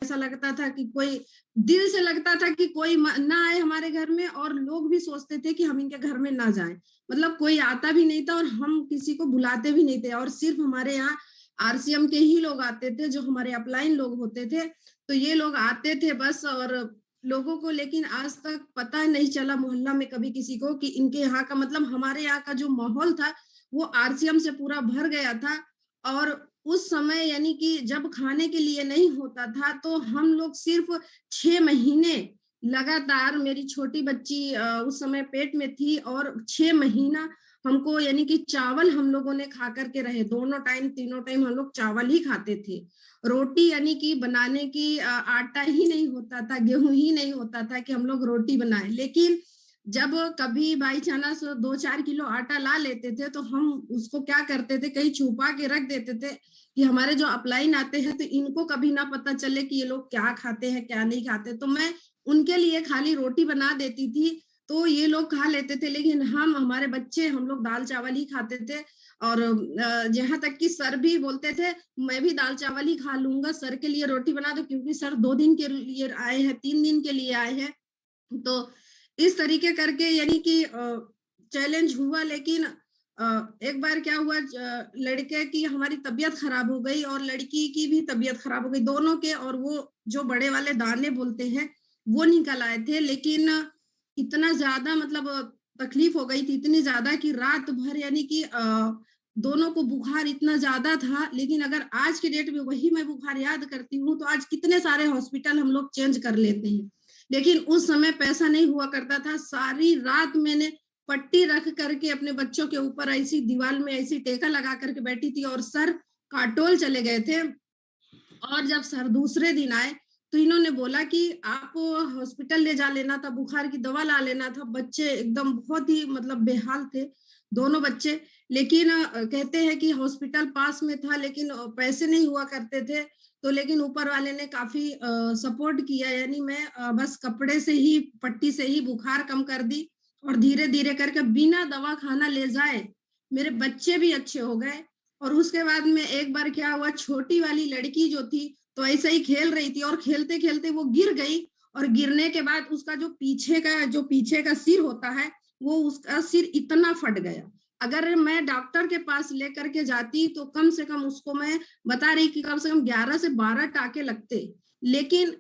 ऐसा लगता था कि कोई दिल से लगता था कि कोई ना आए हमारे घर में, और लोग भी सोचते थे कि हम इनके घर में ना जाएं। मतलब कोई आता भी नहीं था और हम किसी को बुलाते भी नहीं थे, और सिर्फ हमारे यहाँ आरसीएम के ही लोग आते थे, जो हमारे अपलाइन लोग होते थे। तो ये लोग आते थे बस, और लोगों को लेकिन आज तक पता नहीं चला मोहल्ला में कभी किसी को कि इनके यहाँ का, मतलब हमारे यहाँ का जो माहौल था वो आरसीएम से पूरा भर गया था। और उस समय यानी कि जब खाने के लिए नहीं होता था तो हम लोग सिर्फ 6 महीने लगातार, मेरी छोटी बच्ची उस समय पेट में थी, और 6 महीना हमको यानी कि चावल हम लोगों ने खा करके रहे। दोनों टाइम तीनों टाइम हम लोग चावल ही खाते थे। रोटी यानी कि बनाने की आटा ही नहीं होता था, गेहूं ही नहीं होता था कि हम लोग रोटी बनाए। लेकिन जब कभी बाई चांस 2-4 किलो आटा ला लेते थे तो हम उसको क्या करते थे, कहीं छुपा के रख देते थे कि हमारे जो अपलाइन आते हैं तो इनको कभी ना पता चले कि ये लोग क्या खाते हैं क्या नहीं खाते। तो मैं उनके लिए खाली रोटी बना देती थी, तो ये लोग खा लेते थे। लेकिन हमारे बच्चे, हम लोग दाल चावल ही खाते थे। और जहां तक कि सर भी बोलते थे मैं भी दाल चावल ही खा लूंगा, सर के लिए रोटी बना दो, क्योंकि सर 2 दिन के लिए आए हैं, 3 दिन के लिए आए हैं। तो इस तरीके करके यानी कि चैलेंज हुआ। लेकिन एक बार क्या हुआ, लड़के की हमारी तबीयत खराब हो गई और लड़की की भी तबीयत खराब हो गई, दोनों के। और वो जो बड़े वाले दाने बोलते हैं वो निकल आए थे। लेकिन इतना ज्यादा मतलब तकलीफ हो गई थी, इतनी ज्यादा कि रात भर यानी कि दोनों को बुखार इतना ज्यादा था। लेकिन अगर आज के डेट में वही मैं बुखार याद करती हूँ तो आज कितने सारे हॉस्पिटल हम लोग चेंज कर लेते हैं। लेकिन उस समय पैसा नहीं हुआ करता था। सारी रात मैंने पट्टी रख करके अपने बच्चों के ऊपर ऐसी दीवार में ऐसी टेका लगा करके बैठी थी, और सर काटोल चले गए थे। और जब सर दूसरे दिन आए तो इन्होंने बोला कि आप हॉस्पिटल ले जा लेना था, बुखार की दवा ला लेना था। बच्चे एकदम बहुत ही मतलब बेहाल थे, दोनों बच्चे। लेकिन कहते हैं कि हॉस्पिटल पास में था, लेकिन पैसे नहीं हुआ करते थे। तो लेकिन ऊपर वाले ने काफी सपोर्ट किया, यानी मैं बस कपड़े से ही, पट्टी से ही बुखार कम कर दी, और धीरे धीरे करके बिना दवा खाना ले जाए मेरे बच्चे भी अच्छे हो गए। और उसके बाद में एक बार क्या हुआ, छोटी वाली लड़की जो थी तो ऐसे ही खेल रही थी, और खेलते खेलते वो गिर गई। और गिरने के बाद उसका जो पीछे का सिर होता है, वो उसका सिर इतना फट गया। अगर मैं डॉक्टर के पास लेकर के जाती तो कम से कम, उसको मैं बता रही कि कम से कम 11 से 12 टाके लगते। लेकिन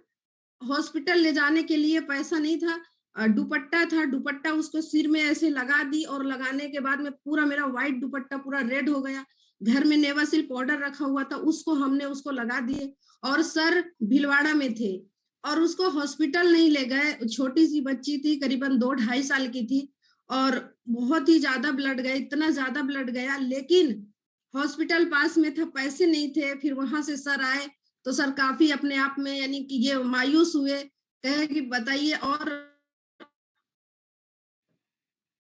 हॉस्पिटल ले जाने के लिए पैसा नहीं था। दुपट्टा था, दुपट्टा उसको सिर में ऐसे लगा दी, और लगाने के बाद में पूरा मेरा व्हाइट दुपट्टा पूरा रेड हो गया। घर में नेवासिल पाउडर रखा हुआ था, उसको हमने उसको लगा दिए। और सर भीलवाड़ा में थे, और उसको हॉस्पिटल नहीं ले गए। छोटी सी बच्ची थी, करीबन 2-2.5 साल की थी, और बहुत ही ज्यादा ब्लड गया, इतना ज्यादा ब्लड गया। लेकिन हॉस्पिटल पास में था, पैसे नहीं थे। फिर वहां से सर आए तो सर काफी अपने आप में यानी कि ये मायूस हुए, कहे कि बताइए। और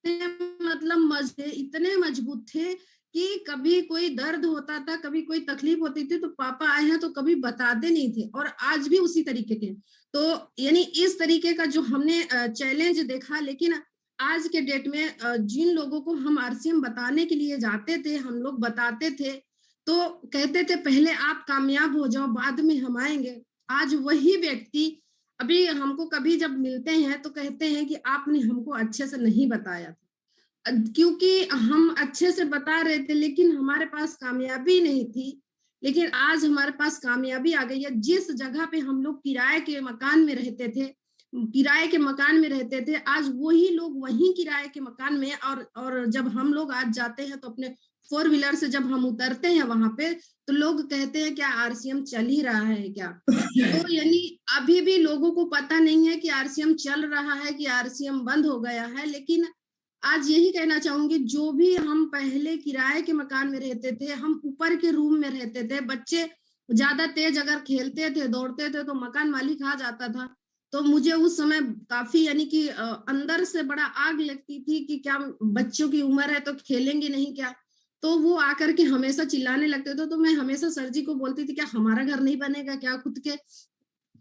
मतलब मजे इतने मजबूत थे कि कभी कोई दर्द होता था, कभी कोई तकलीफ होती थी तो पापा आए हैं तो कभी बताते नहीं थे, और आज भी उसी तरीके के। तो यानी इस तरीके का जो हमने चैलेंज देखा। लेकिन आज के डेट में जिन लोगों को हम आरसीएम बताने के लिए जाते थे, हम लोग बताते थे तो कहते थे पहले आप कामयाब हो जाओ, बाद में हम आएंगे। आज वही व्यक्ति अभी हमको कभी जब मिलते हैं तो कहते हैं कि आपने हमको अच्छे से नहीं बताया था। क्योंकि हम अच्छे से बता रहे थे लेकिन हमारे पास कामयाबी नहीं थी। लेकिन आज हमारे पास कामयाबी आ गई है। जिस जगह पे हम लोग किराए के मकान में रहते थे, आज वही लोग वहीं किराए के मकान में। और जब हम लोग आज जाते हैं तो अपने 4 व्हीलर से जब हम उतरते हैं वहां पे, तो लोग कहते हैं क्या आरसीएम चल ही रहा है क्या। तो यानी अभी भी लोगों को पता नहीं है कि आरसीएम चल रहा है कि आरसीएम बंद हो गया है। लेकिन आज यही कहना चाहूंगी, जो भी हम पहले किराए के मकान में रहते थे, हम ऊपर के रूम में रहते थे, बच्चे ज्यादा तेज अगर खेलते थे दौड़ते थे तो मकान मालिक आ जाता था। तो मुझे उस समय काफी यानी कि अंदर से बड़ा आग लगती थी कि क्या बच्चों की उम्र है तो खेलेंगे नहीं क्या। तो वो आकर के हमेशा चिल्लाने लगते थे। तो मैं हमेशा सर जी को बोलती थी क्या हमारा घर नहीं बनेगा क्या खुद के,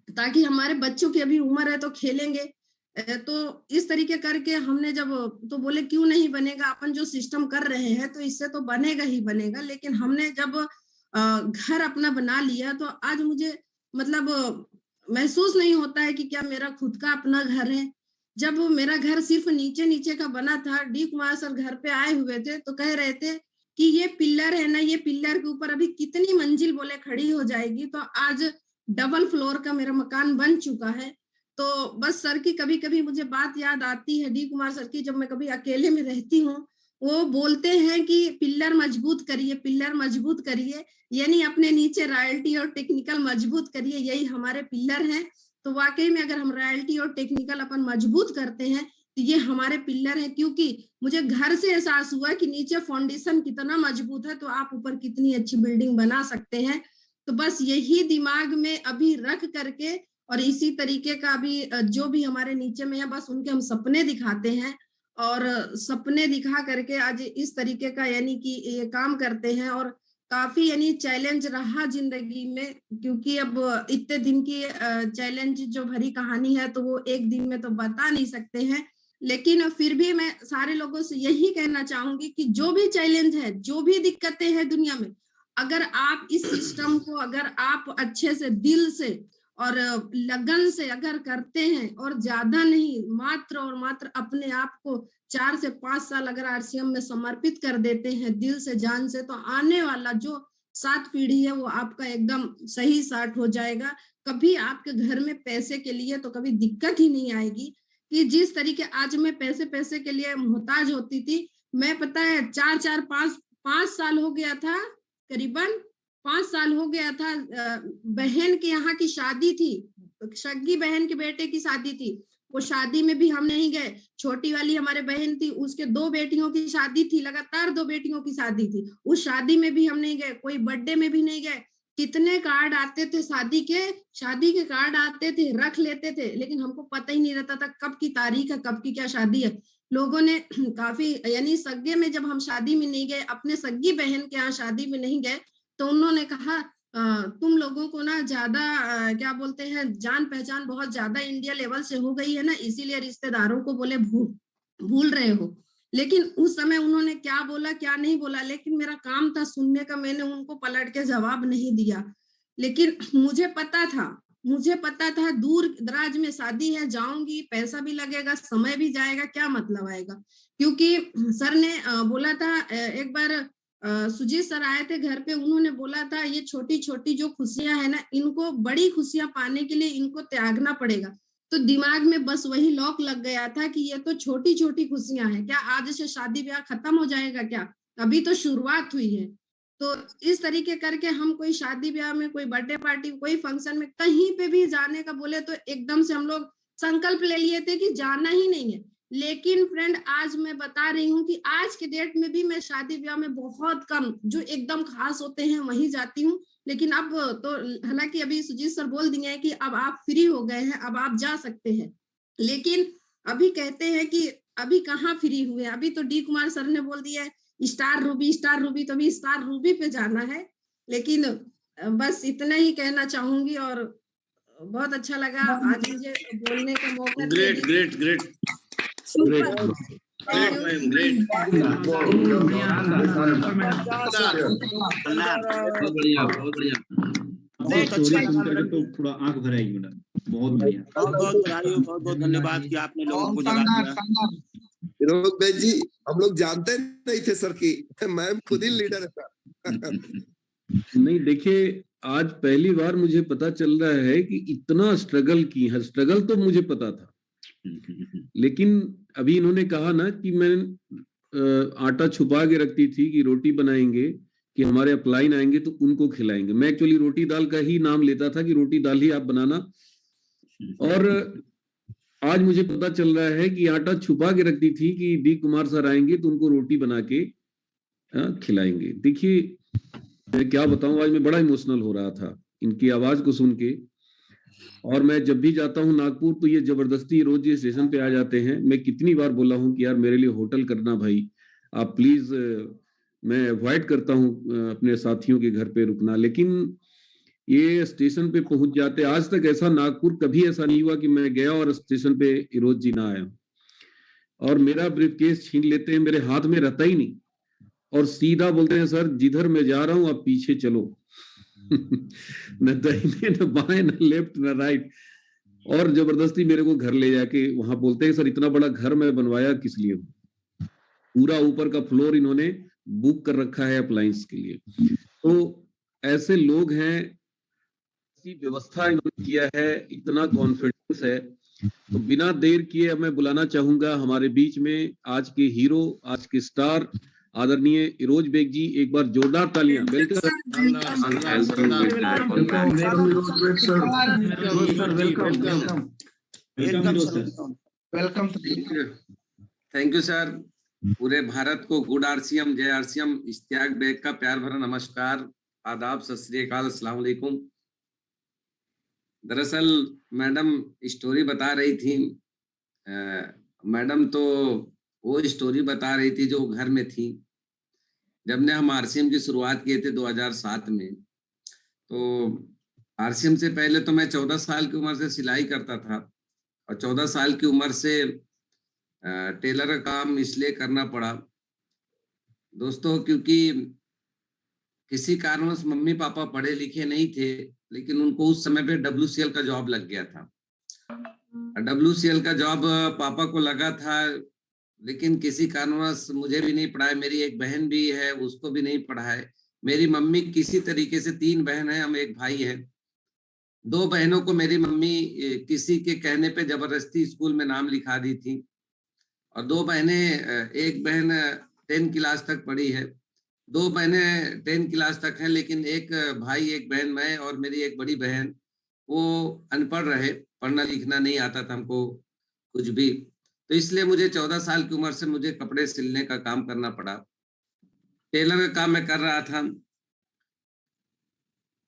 ताकि हमारे बच्चों की अभी उम्र है तो खेलेंगे। तो इस तरीके करके हमने जब, तो बोले क्यों नहीं बनेगा, अपन जो सिस्टम कर रहे हैं तो इससे तो बनेगा ही बनेगा। लेकिन हमने जब घर अपना बना लिया तो आज मुझे मतलब महसूस नहीं होता है कि क्या मेरा खुद का अपना घर है। जब मेरा घर सिर्फ नीचे नीचे का बना था, डी कुमार सर घर पे आए हुए थे तो कह रहे थे कि ये पिलर है ना, ये पिलर के ऊपर अभी कितनी मंजिल बोले खड़ी हो जाएगी। तो आज डबल फ्लोर का मेरा मकान बन चुका है। तो बस सर की कभी कभी मुझे बात याद आती है, डी कुमार सर की, जब मैं कभी अकेले में रहती हूँ। वो बोलते हैं कि पिलर मजबूत करिए, पिलर मजबूत करिए, यानी अपने नीचे रॉयल्टी और टेक्निकल मजबूत करिए, यही हमारे पिलर हैं। तो वाकई में अगर हम रॉयल्टी और टेक्निकल अपन मजबूत करते हैं तो ये हमारे पिलर हैं, क्योंकि मुझे घर से एहसास हुआ कि नीचे फाउंडेशन कितना मजबूत है तो आप ऊपर कितनी अच्छी बिल्डिंग बना सकते हैं। तो बस यही दिमाग में अभी रख करके और इसी तरीके का अभी जो भी हमारे नीचे में है, बस उनके हम सपने दिखाते हैं और सपने दिखा करके आज इस तरीके का यानी कि ये काम करते हैं। और काफी यानी चैलेंज रहा जिंदगी में, क्योंकि अब इतने दिन की चैलेंज जो भरी कहानी है तो वो एक दिन में तो बता नहीं सकते हैं। लेकिन फिर भी मैं सारे लोगों से यही कहना चाहूंगी कि जो भी चैलेंज है, जो भी दिक्कतें हैं दुनिया में, अगर आप इस सिस्टम को अगर आप अच्छे से दिल से और लगन से अगर करते हैं और ज्यादा नहीं, मात्र और मात्र अपने आप को 4 से 5 साल अगर आरसीएम में समर्पित कर देते हैं दिल से जान से, तो आने वाला जो 7 पीढ़ी है वो आपका एकदम सही साथ हो जाएगा। कभी आपके घर में पैसे के लिए तो कभी दिक्कत ही नहीं आएगी। कि जिस तरीके आज मैं पैसे पैसे के लिए मोहताज होती थी, मैं पता है 4-4 5 साल हो गया था, करीबन 5 साल हो गया था, बहन के यहाँ की शादी थी, सगी बहन के बेटे की शादी थी, वो शादी में भी हम नहीं गए। छोटी वाली हमारे बहन थी, उसके 2 बेटियों की शादी थी, लगातार 2 बेटियों की शादी थी, उस शादी में भी हम नहीं गए, कोई बर्थडे में भी नहीं गए। कितने कार्ड आते थे शादी के कार्ड आते थे, रख लेते थे, लेकिन हमको पता ही नहीं रहता था कब की तारीख है, कब की क्या शादी है। लोगों ने काफी यानी सगे में जब हम शादी में नहीं गए, अपने सगी बहन के यहाँ शादी में नहीं गए, तो उन्होंने कहा तुम लोगों को ना ज्यादा क्या बोलते हैं, जान पहचान बहुत ज्यादा इंडिया लेवल से हो गई है ना, इसीलिए रिश्तेदारों को बोले भूल रहे हो। लेकिन उस समय उन्होंने क्या बोला क्या नहीं बोला, लेकिन मेरा काम था सुनने का, मैंने उनको पलट के जवाब नहीं दिया। लेकिन मुझे पता था दूर दराज में शादी है, जाऊंगी, पैसा भी लगेगा, समय भी जाएगा, क्या मतलब आएगा। क्योंकि सर ने बोला था एक बार सुजीत सर आए थे घर पे, उन्होंने बोला था ये छोटी छोटी जो खुशियां है ना, इनको बड़ी खुशियां पाने के लिए इनको त्यागना पड़ेगा। तो दिमाग में बस वही लॉक लग गया था कि ये तो छोटी छोटी खुशियां हैं, क्या आज से शादी ब्याह खत्म हो जाएगा क्या, अभी तो शुरुआत हुई है। तो इस तरीके करके हम कोई शादी ब्याह में, कोई बर्थडे पार्टी, कोई फंक्शन में, कहीं पे भी जाने का बोले तो एकदम से हम लोग संकल्प ले लिए थे कि जाना ही नहीं है। लेकिन फ्रेंड आज मैं बता रही हूँ कि आज के डेट में भी मैं शादी ब्याह में बहुत कम, जो एकदम खास होते हैं वहीं जाती हूँ। लेकिन अब तो हालांकि अभी सुजीत सर बोल दिए हैं कि अब आप फ्री हो गए हैं, अब आप जा सकते हैं, लेकिन अभी कहते हैं कि अभी कहाँ फ्री हुए, अभी तो डी कुमार सर ने बोल दिया है स्टार रूबी, तो अभी स्टार रूबी पे जाना है। लेकिन बस इतना ही कहना चाहूंगी और बहुत अच्छा लगा आज मुझे बोलने का मौका दिया। ग्रेट तो थोड़ा आंख भर आएगी मैडम, बहुत बढ़िया, बहुत धन्यवाद कि आपने लोगों को जगा दिया। विनोद भाई जी, हम लोग जानते नहीं थे सर की, मैम खुद ही लीडर है सर। नहीं देखिए, आज पहली बार मुझे पता चल रहा है कि इतना स्ट्रगल की है। स्ट्रगल तो मुझे पता था, लेकिन अभी इन्होंने कहा ना कि मैं आटा छुपा के रखती थी कि रोटी बनाएंगे, कि हमारे अपलाइन आएंगे तो उनको खिलाएंगे। मैं एक्चुअली रोटी दाल का ही नाम लेता था कि रोटी दाल ही आप बनाना, और आज मुझे पता चल रहा है कि आटा छुपा के रखती थी कि डी कुमार सर आएंगे तो उनको रोटी बना के खिलाएंगे। देखिए मैं क्या बताऊं, आज मैं बड़ा इमोशनल हो रहा था इनकी आवाज को सुन के। और मैं जब भी जाता हूं नागपुर तो ये जबरदस्ती रोज ये स्टेशन पे आ जाते हैं। मैं कितनी बार बोला हूं कि यार मेरे लिए होटल करना भाई, आप प्लीज। मैं अवॉइड करता हूं अपने साथियों के घर पे रुकना, लेकिन ये स्टेशन पे पहुंच जाते। आज तक ऐसा नागपुर कभी ऐसा नहीं हुआ कि मैं गया और स्टेशन पे इरोज जी ना आया, और मेरा ब्रीफकेस छीन लेते हैं, मेरे हाथ में रहता ही नहीं, और सीधा बोलते हैं सर जिधर मैं जा रहा हूं आप पीछे चलो। न दाहिने न बाएं न लेफ्ट न राइट, और जबरदस्ती मेरे को घर ले जाके वहां बोलते हैं सर इतना बड़ा घर मैं बनवाया किस लिए, पूरा ऊपर का फ्लोर इन्होंने बुक कर रखा है अप्लायंस के लिए। तो ऐसे लोग हैं, ऐसी व्यवस्था इन्होंने किया है, इतना कॉन्फिडेंस है। तो बिना देर किए मैं बुलाना चाहूंगा हमारे बीच में आज के हीरो, आज के स्टार आदरणीय इरोज बेग जी। एक बार जोरदार तालियां। वेलकम। Thank you sir. पूरे भारत को गुड आरसीएम, जय आरसीएम। इश्तियाक बेग का प्यार भरा नमस्कार, आदाब, सत श्री अकाल, अस्सलाम वालेकुम। दरअसल मैडम स्टोरी बता रही थी, मैडम तो वो स्टोरी बता रही थी जो घर में थी। जब ने हम आरसीएम की शुरुआत किए थे 2007 में, तो आरसीएम से पहले तो मैं 14 साल की उम्र से सिलाई करता था, और 14 साल की उम्र से टेलर का काम इसलिए करना पड़ा दोस्तों, क्योंकि किसी कारणवश मम्मी पापा पढ़े लिखे नहीं थे, लेकिन उनको उस समय पे WCL का जॉब लग गया था। WCL का जॉब पापा को लगा था, लेकिन किसी कारणवश मुझे भी नहीं पढ़ाए, मेरी एक बहन भी है उसको भी नहीं पढ़ाए। मेरी मम्मी किसी तरीके से, 3 बहन है, हम एक भाई है। 2 बहनों को मेरी मम्मी किसी के कहने पे जबरदस्ती स्कूल में नाम लिखा दी थी, और 2 बहनें, एक बहन 10 क्लास तक पढ़ी है, 2 बहनें 10 क्लास तक हैं, लेकिन एक भाई, एक बहन, मैं और मेरी एक बड़ी बहन, वो अनपढ़ रहे, पढ़ना लिखना नहीं आता था हमको कुछ भी। तो इसलिए मुझे 14 साल की उम्र से मुझे कपड़े सिलने का काम करना पड़ा। टेलर का काम मैं कर रहा था।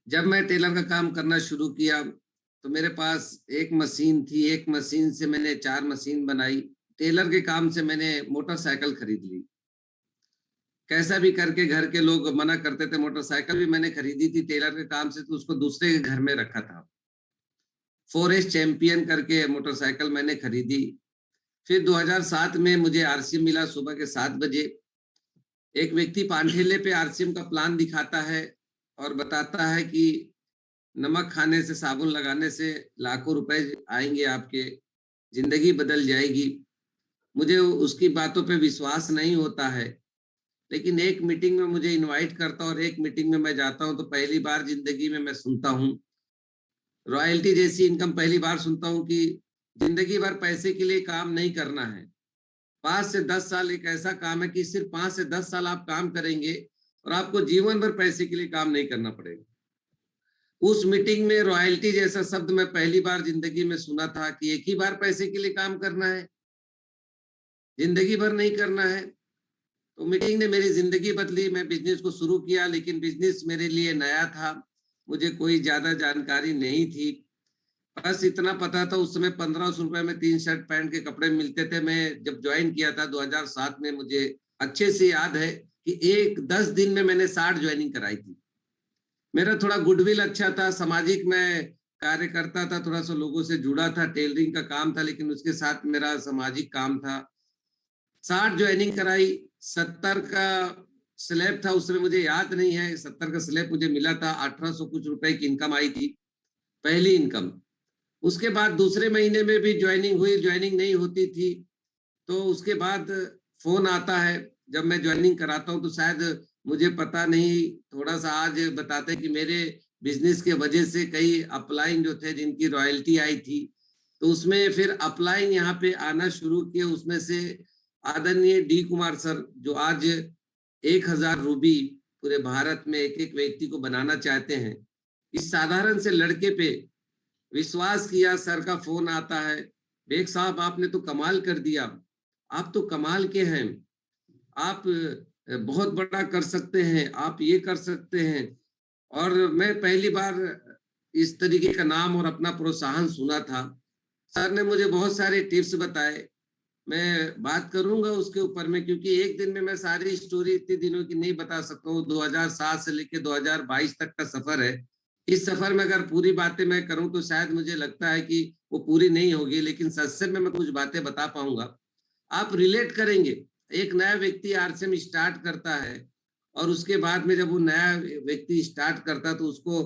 जब मैं टेलर का काम करना शुरू किया तो मेरे पास एक मशीन थी, एक मशीन से मैंने 4 मशीन बनाई। टेलर के काम से मैंने मोटरसाइकिल खरीद ली। कैसा भी करके घर के लोग मना करते थे, मोटरसाइकिल भी मैंने खरीदी थी टेलर के काम से, तो उसको दूसरे के घर में रखा था। 4S चैंपियन करके मोटरसाइकिल मैंने खरीदी। फिर 2007 में मुझे आरसीएम मिला सुबह के 7 बजे। एक व्यक्ति पानठेले पे आरसीएम का प्लान दिखाता है और बताता है कि नमक खाने से, साबुन लगाने से लाखों रुपए आएंगे, आपके जिंदगी बदल जाएगी। मुझे उसकी बातों पे विश्वास नहीं होता है, लेकिन एक मीटिंग में मुझे इनवाइट करता और एक मीटिंग में मैं जाता हूं, तो पहली बार जिंदगी में मैं सुनता हूं रॉयल्टी जैसी इनकम। पहली बार सुनता हूं कि जिंदगी भर पैसे के लिए काम नहीं करना है। 5 से 10 साल एक ऐसा काम है कि सिर्फ 5 से 10 साल आप काम करेंगे और आपको जीवन भर पैसे के लिए काम नहीं करना पड़ेगा। उस मीटिंग में रॉयल्टी जैसा शब्द मैं पहली बार जिंदगी में सुना था कि एक ही बार पैसे के लिए काम करना है, जिंदगी भर नहीं करना है। तो मीटिंग ने मेरी जिंदगी बदली। मैं बिजनेस को शुरू किया, लेकिन बिजनेस मेरे लिए नया था, मुझे कोई ज्यादा जानकारी नहीं थी। बस इतना पता था उस समय 1500 रुपए में 3 शर्ट पैंट के कपड़े मिलते थे। मैं जब ज्वाइन किया था 2007 में, मुझे अच्छे से याद है कि 10 दिन में मैंने 60 ज्वाइनिंग कराई थी। मेरा थोड़ा गुडविल अच्छा था, सामाजिक मैं कार्य करता था, थोड़ा सा लोगों से जुड़ा था, टेलरिंग का काम था, लेकिन उसके साथ मेरा सामाजिक काम था। 60 ज्वाइनिंग कराई। 70 का स्लैब था, उसमें मुझे याद नहीं है, 70 का स्लैब मुझे मिला था। 1800 कुछ रुपए की इनकम आई थी, पहली इनकम। उसके बाद दूसरे महीने में भी ज्वाइनिंग हुई, ज्वाइनिंग नहीं होती थी। तो उसके बाद फोन आता है जब मैं ज्वाइनिंग कराता हूँ, तो शायद मुझे पता नहीं, थोड़ा सा आज बताते कि मेरे बिजनेस के वजह से कई अपलाइन जो थे जिनकी रॉयल्टी आई थी, तो उसमें फिर अपलाइन यहाँ पे आना शुरू किए। उसमें से आदरणीय डी कुमार सर, जो आज 1000 रूबी पूरे भारत में एक एक व्यक्ति को बनाना चाहते हैं, इस साधारण से लड़के पे विश्वास किया। सर का फोन आता है, बेग साहब आपने तो कमाल कर दिया, आप तो कमाल के हैं, आप बहुत बड़ा कर सकते हैं, आप ये कर सकते हैं। और मैं पहली बार इस तरीके का नाम और अपना प्रोत्साहन सुना था। सर ने मुझे बहुत सारे टिप्स बताए, मैं बात करूंगा उसके ऊपर में, क्योंकि एक दिन में मैं सारी स्टोरी इतने दिनों की नहीं बता सकता हूँ। 2007 से लेकर 2022 तक का सफर है। इस सफर में अगर पूरी बातें मैं करूं तो शायद मुझे लगता है कि वो पूरी नहीं होगी, लेकिन सत्संग में मैं कुछ बातें बता पाऊंगा। आप रिलेट करेंगे। एक नया व्यक्ति आरसीएम स्टार्ट करता है और उसके बाद में जब वो नया व्यक्ति स्टार्ट करता तो उसको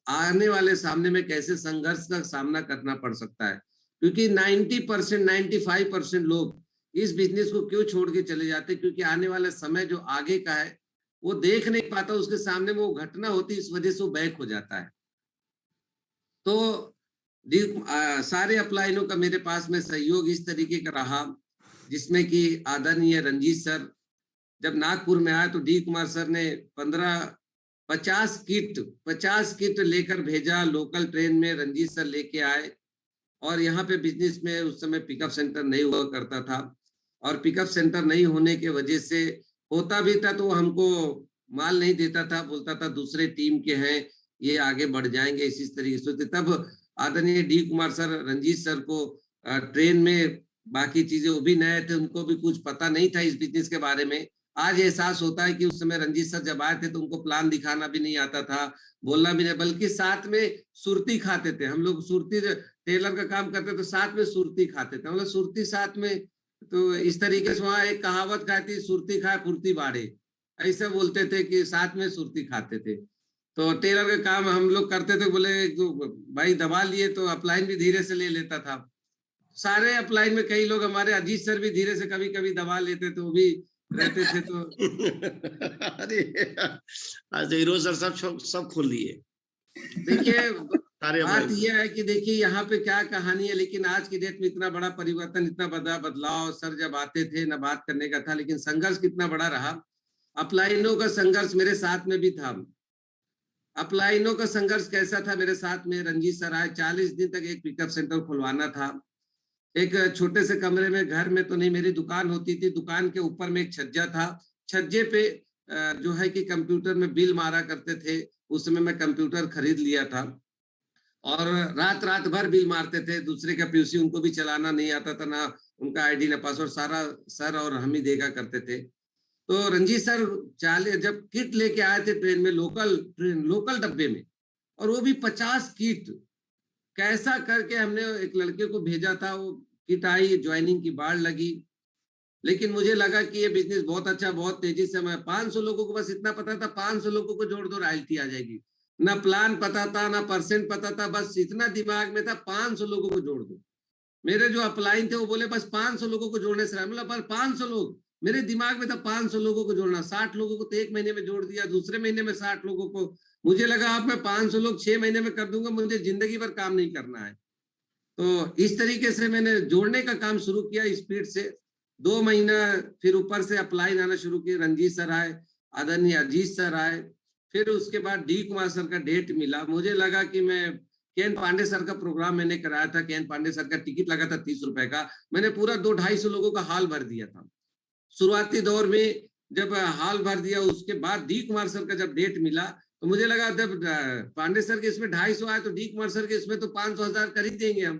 आने वाले सामने में कैसे संघर्ष का सामना करना पड़ सकता है। क्योंकि 90% 95% लोग इस बिजनेस को क्यों छोड़ के चले जाते, क्योंकि आने वाला समय जो आगे का है वो देख नहीं पाता, उसके सामने में वो घटना होती, इस वजह से वो बैक हो जाता है। तो सारे अपलाइनों का मेरे पास में सहयोग इस तरीके का रहा, जिसमें कि आदरणीय रंजीत सर जब नागपुर में आए तो डी कुमार सर ने 50 किट लेकर भेजा, लोकल ट्रेन में रंजीत सर लेके आए। और यहाँ पे बिजनेस में उस समय पिकअप सेंटर नहीं हुआ करता था, और पिकअप सेंटर नहीं होने के वजह से होता भी था तो हमको माल नहीं देता था, बोलता था दूसरे टीम के हैं, ये आगे बढ़ जाएंगे, इसी तरीके से। तब आदरणीय D Kumar sir Ranjit sir को ट्रेन में, बाकी चीजें वो भी नए थे, उनको भी कुछ पता नहीं था इस बिजनेस के बारे में। आज एहसास होता है कि उस समय रंजीत सर जब आए थे तो उनको प्लान दिखाना भी नहीं आता था, बोलना भी नहीं, बल्कि साथ में सुरती खाते थे। हम लोग सुरती टेलर का काम करते तो साथ में सुरती खाते थे, मतलब सुरती साथ में। तो इस तरीके से वहां एक कहावत खाती, सुरती खाए फुर्ती बाढ़े, ऐसा बोलते थे कि साथ में सुरती खाते थे। तो टेलर का काम हम लोग करते थे, बोले तो भाई दबा लिए तो अपलाइन भी धीरे से ले लेता था। सारे अपलाइन में कई लोग, हमारे अजीत सर भी धीरे से कभी कभी दबा लेते थे, वो भी रहते थे। तो अरे आज हीरो सर सब खोल लिए। देखिए बात यह है कि देखिए यहाँ पे क्या कहानी है, लेकिन आज की डेट में इतना बड़ा परिवर्तन, इतना बड़ा बदलाव, सर जब आते थे ना बात करने का था, लेकिन संघर्ष कितना बड़ा रहा। अपलाइनों का संघर्ष मेरे साथ में भी था। अपलाइनों का संघर्ष कैसा था मेरे साथ में, रंजीत सर आए, 40 दिन तक एक पिकअप सेंटर खुलवाना था। एक छोटे से कमरे में, घर में तो नहीं, मेरी दुकान होती थी, दुकान के ऊपर में एक छज्जा था, छज्जे पे जो है कि कंप्यूटर में बिल मारा करते थे। उस समय मैं कंप्यूटर खरीद लिया था और रात भर बिल मारते थे। दूसरे का पीसी उनको भी चलाना नहीं आता था, ना उनका आईडी ना पासवर्ड, सारा सर और हम ही देखा करते थे। तो रंजीत सर जब किट लेके आए थे ट्रेन में, लोकल डब्बे में, और वो भी 50 किट, कैसा करके हमने एक लड़के को भेजा था, वो किट आई, ज्वाइनिंग की बाढ़ लगी। लेकिन मुझे लगा कि ये बिजनेस बहुत अच्छा, बहुत तेजी से, मैं 500 लोगों को, बस इतना पता था 500 लोगों को जोड़ दो रॉयल्टी आ जाएगी। ना प्लान पता था, ना परसेंट पता था, बस इतना दिमाग में था 500 लोगों को जोड़ दो। मेरे जो अपलाइन थे वो बोले बस 500 लोगों को जोड़ने से, मतलब पर 500 लोग, मेरे दिमाग में था 500 लोगों को जोड़ना। 60 लोगों को तो एक महीने में जोड़ दिया, दूसरे महीने में 60 लोगों को। मुझे लगा अब मैं 500 लोग 6 महीने में कर दूंगा, मुझे जिंदगी भर काम नहीं करना है। तो इस तरीके से मैंने जोड़ने का काम शुरू किया स्पीड से। 2 महीना फिर ऊपर से अपलाइन आना शुरू किए, रंजीत सर आए, आदरणीय अजीत सर आए, फिर उसके बाद डी कुमार सर का डेट मिला। मुझे लगा कि मैं केएन पांडे सर का प्रोग्राम मैंने कराया था, केएन पांडे सर का टिकट लगा था 30 रुपए का, मैंने पूरा 200-250 लोगों का हाल भर दिया था शुरुआती दौर में। जब हाल भर दिया, उसके बाद डी कुमार सर का जब डेट मिला तो मुझे लगा जब पांडे सर के इसमें 250 आए तो डी कुमार सर के इसमें तो 500,000 कर ही देंगे हम।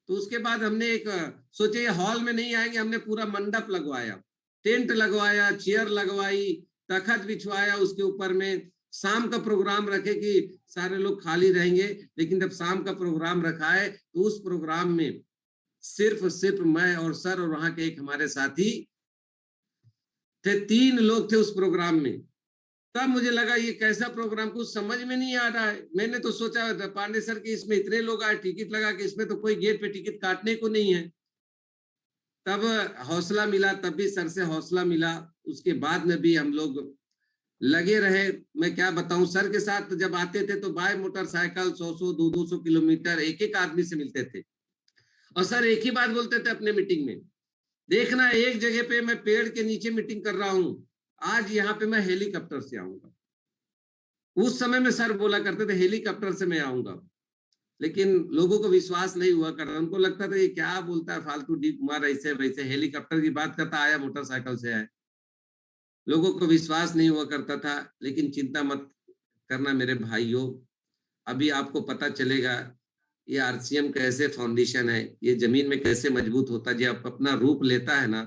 तो उसके बाद हमने एक सोचे हॉल में नहीं आएंगे, हमने पूरा मंडप लगवाया, टेंट लगवाया, चेयर लगवाई, तखत बिछवाया, उसके ऊपर में शाम का प्रोग्राम रखे कि सारे लोग खाली रहेंगे। लेकिन जब शाम का प्रोग्राम रखा है तो उस प्रोग्राम में सिर्फ मैं और सर और वहां के एक हमारे साथी थे, 3 लोग थे उस प्रोग्राम में। तब मुझे लगा ये कैसा प्रोग्राम, कुछ समझ में नहीं आ रहा है। मैंने तो सोचा पांडे सर के इसमें इतने लोग आए, टिकट लगा के, इसमें तो कोई गेट पे टिकट काटने को नहीं है। तब हौसला मिला, तब भी सर से हौसला मिला। उसके बाद में भी हम लोग लगे रहे। मैं क्या बताऊं, सर के साथ जब आते थे तो बाय मोटरसाइकिल 100-100 200 किलोमीटर एक आदमी से मिलते थे, और सर एक ही बात बोलते थे अपने मीटिंग में, देखना एक जगह पे मैं पेड़ के नीचे मीटिंग कर रहा हूं, आज यहाँ पे मैं हेलीकॉप्टर से आऊंगा। उस समय में सर बोला करते थे हेलीकॉप्टर से मैं आऊंगा, लेकिन लोगों को विश्वास नहीं हुआ कर रहा। उनको लगता था ये क्या बोलता है फालतू, डी कुमार ऐसे वैसे हेलीकॉप्टर की बात करता, आया मोटरसाइकिल से आया। लोगों को विश्वास नहीं हुआ करता था। लेकिन चिंता मत करना मेरे भाइयों, अभी आपको पता चलेगा ये आरसीएम कैसे फाउंडेशन है, ये जमीन में कैसे मजबूत होता है। जब अपना रूप लेता है ना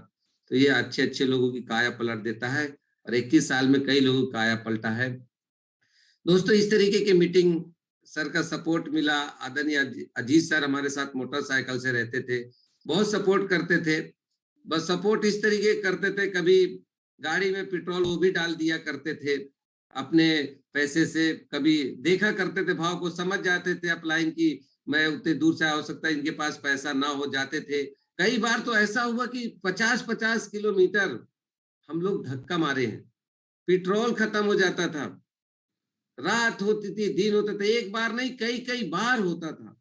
तो ये अच्छे लोगों की काया पलट देता है, और 21 साल में कई लोगों की काया पलटा है। दोस्तों इस तरीके की मीटिंग, सर का सपोर्ट मिला। आदरणीय अजीत सर हमारे साथ मोटरसाइकिल से रहते थे, बहुत सपोर्ट करते थे। बस सपोर्ट इस तरीके करते थे, कभी गाड़ी में पेट्रोल वो भी डाल दिया करते थे अपने पैसे से। कभी देखा करते थे, भाव को समझ जाते थे अपलाइन की मैं उतने दूर से हो सकता है इनके पास पैसा ना हो, जाते थे। कई बार तो ऐसा हुआ कि 50-50 किलोमीटर हम लोग धक्का मारे हैं, पेट्रोल खत्म हो जाता था, रात होती थी, दिन होता था, एक बार नहीं कई कई बार होता था।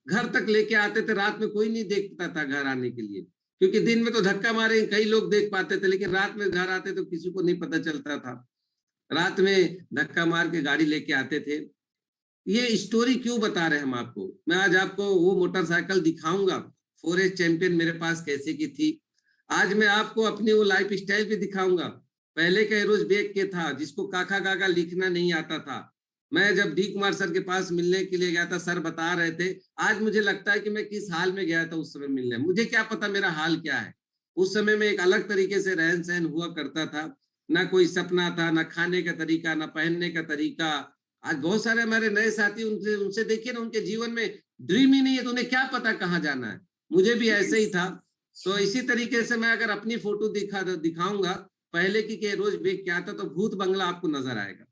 घर तक लेके आते थे, रात में कोई नहीं देखता था घर आने के लिए, क्योंकि दिन में तो धक्का मारे कई लोग देख पाते थे, लेकिन रात में घर आते तो किसी को नहीं पता चलता था। रात में धक्का मार के गाड़ी लेके आते थे। ये स्टोरी क्यों बता रहे हैं हम आपको? मैं आज आपको वो मोटरसाइकिल दिखाऊंगा, फॉरेस्ट चैंपियन मेरे पास कैसे की थी। आज मैं आपको अपनी वो लाइफ स्टाइल भी दिखाऊंगा। पहले का एरोज बेग के था जिसको काका काका लिखना नहीं आता था। मैं जब डी कुमार सर के पास मिलने के लिए गया था, सर बता रहे थे, आज मुझे लगता है कि मैं किस हाल में गया था उस समय मिलने। मुझे क्या पता मेरा हाल क्या है। उस समय में एक अलग तरीके से रहन सहन हुआ करता था, ना कोई सपना था, ना खाने का तरीका, ना पहनने का तरीका। आज बहुत सारे हमारे नए साथी, उनसे देखिए ना, उनके जीवन में ड्रीम ही नहीं है, तो उन्हें क्या पता कहाँ जाना है। मुझे भी ऐसे ही था। तो इसी तरीके से मैं अगर अपनी फोटो दिखाऊंगा पहले की रोज बेग क्या था, तो भूत बंगला आपको नजर आएगा।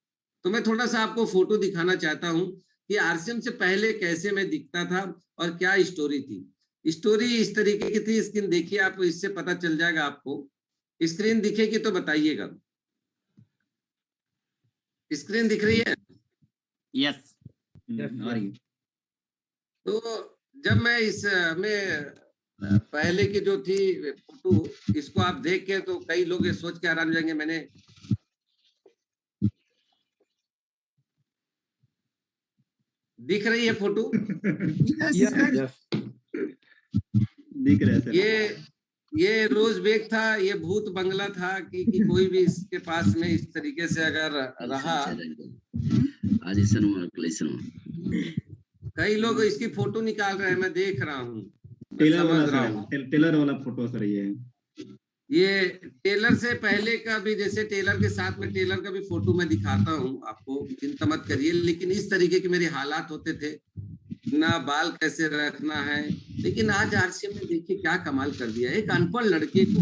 तो मैं थोड़ा सा आपको फोटो दिखाना चाहता हूँ कि आरसीएम से पहले कैसे मैं दिखता था और क्या स्टोरी थी। स्टोरी इस तरीके की थी। स्क्रीन देखिए, आप इससे पता चल जाएगा आपको। स्क्रीन दिखेगी तो बताइएगा। स्क्रीन दिख रही है? यस। तो जब मैं पहले की जो थी फोटो, इसको आप देख के तो कई लोग ये सोच के आराम जाएंगे मैंने दिख रही है फोटो? दिख रहे थे। ये रोज बेग था, ये भूत बंगला था कि कोई भी इसके पास में इस तरीके से अगर रहा। कई लोग इसकी फोटो निकाल रहे हैं, मैं देख रहा हूँ, टेलर वाला फोटो सर। ये टेलर से पहले का भी, जैसे टेलर के साथ में टेलर का भी फोटो मैं दिखाता हूँ आपको, चिंता मत करिए। लेकिन इस तरीके के मेरे हालात होते थे, ना बाल कैसे रखना है। लेकिन आज आरसीएम ने देखिए क्या कमाल कर दिया। एक अनपढ़ लड़के को,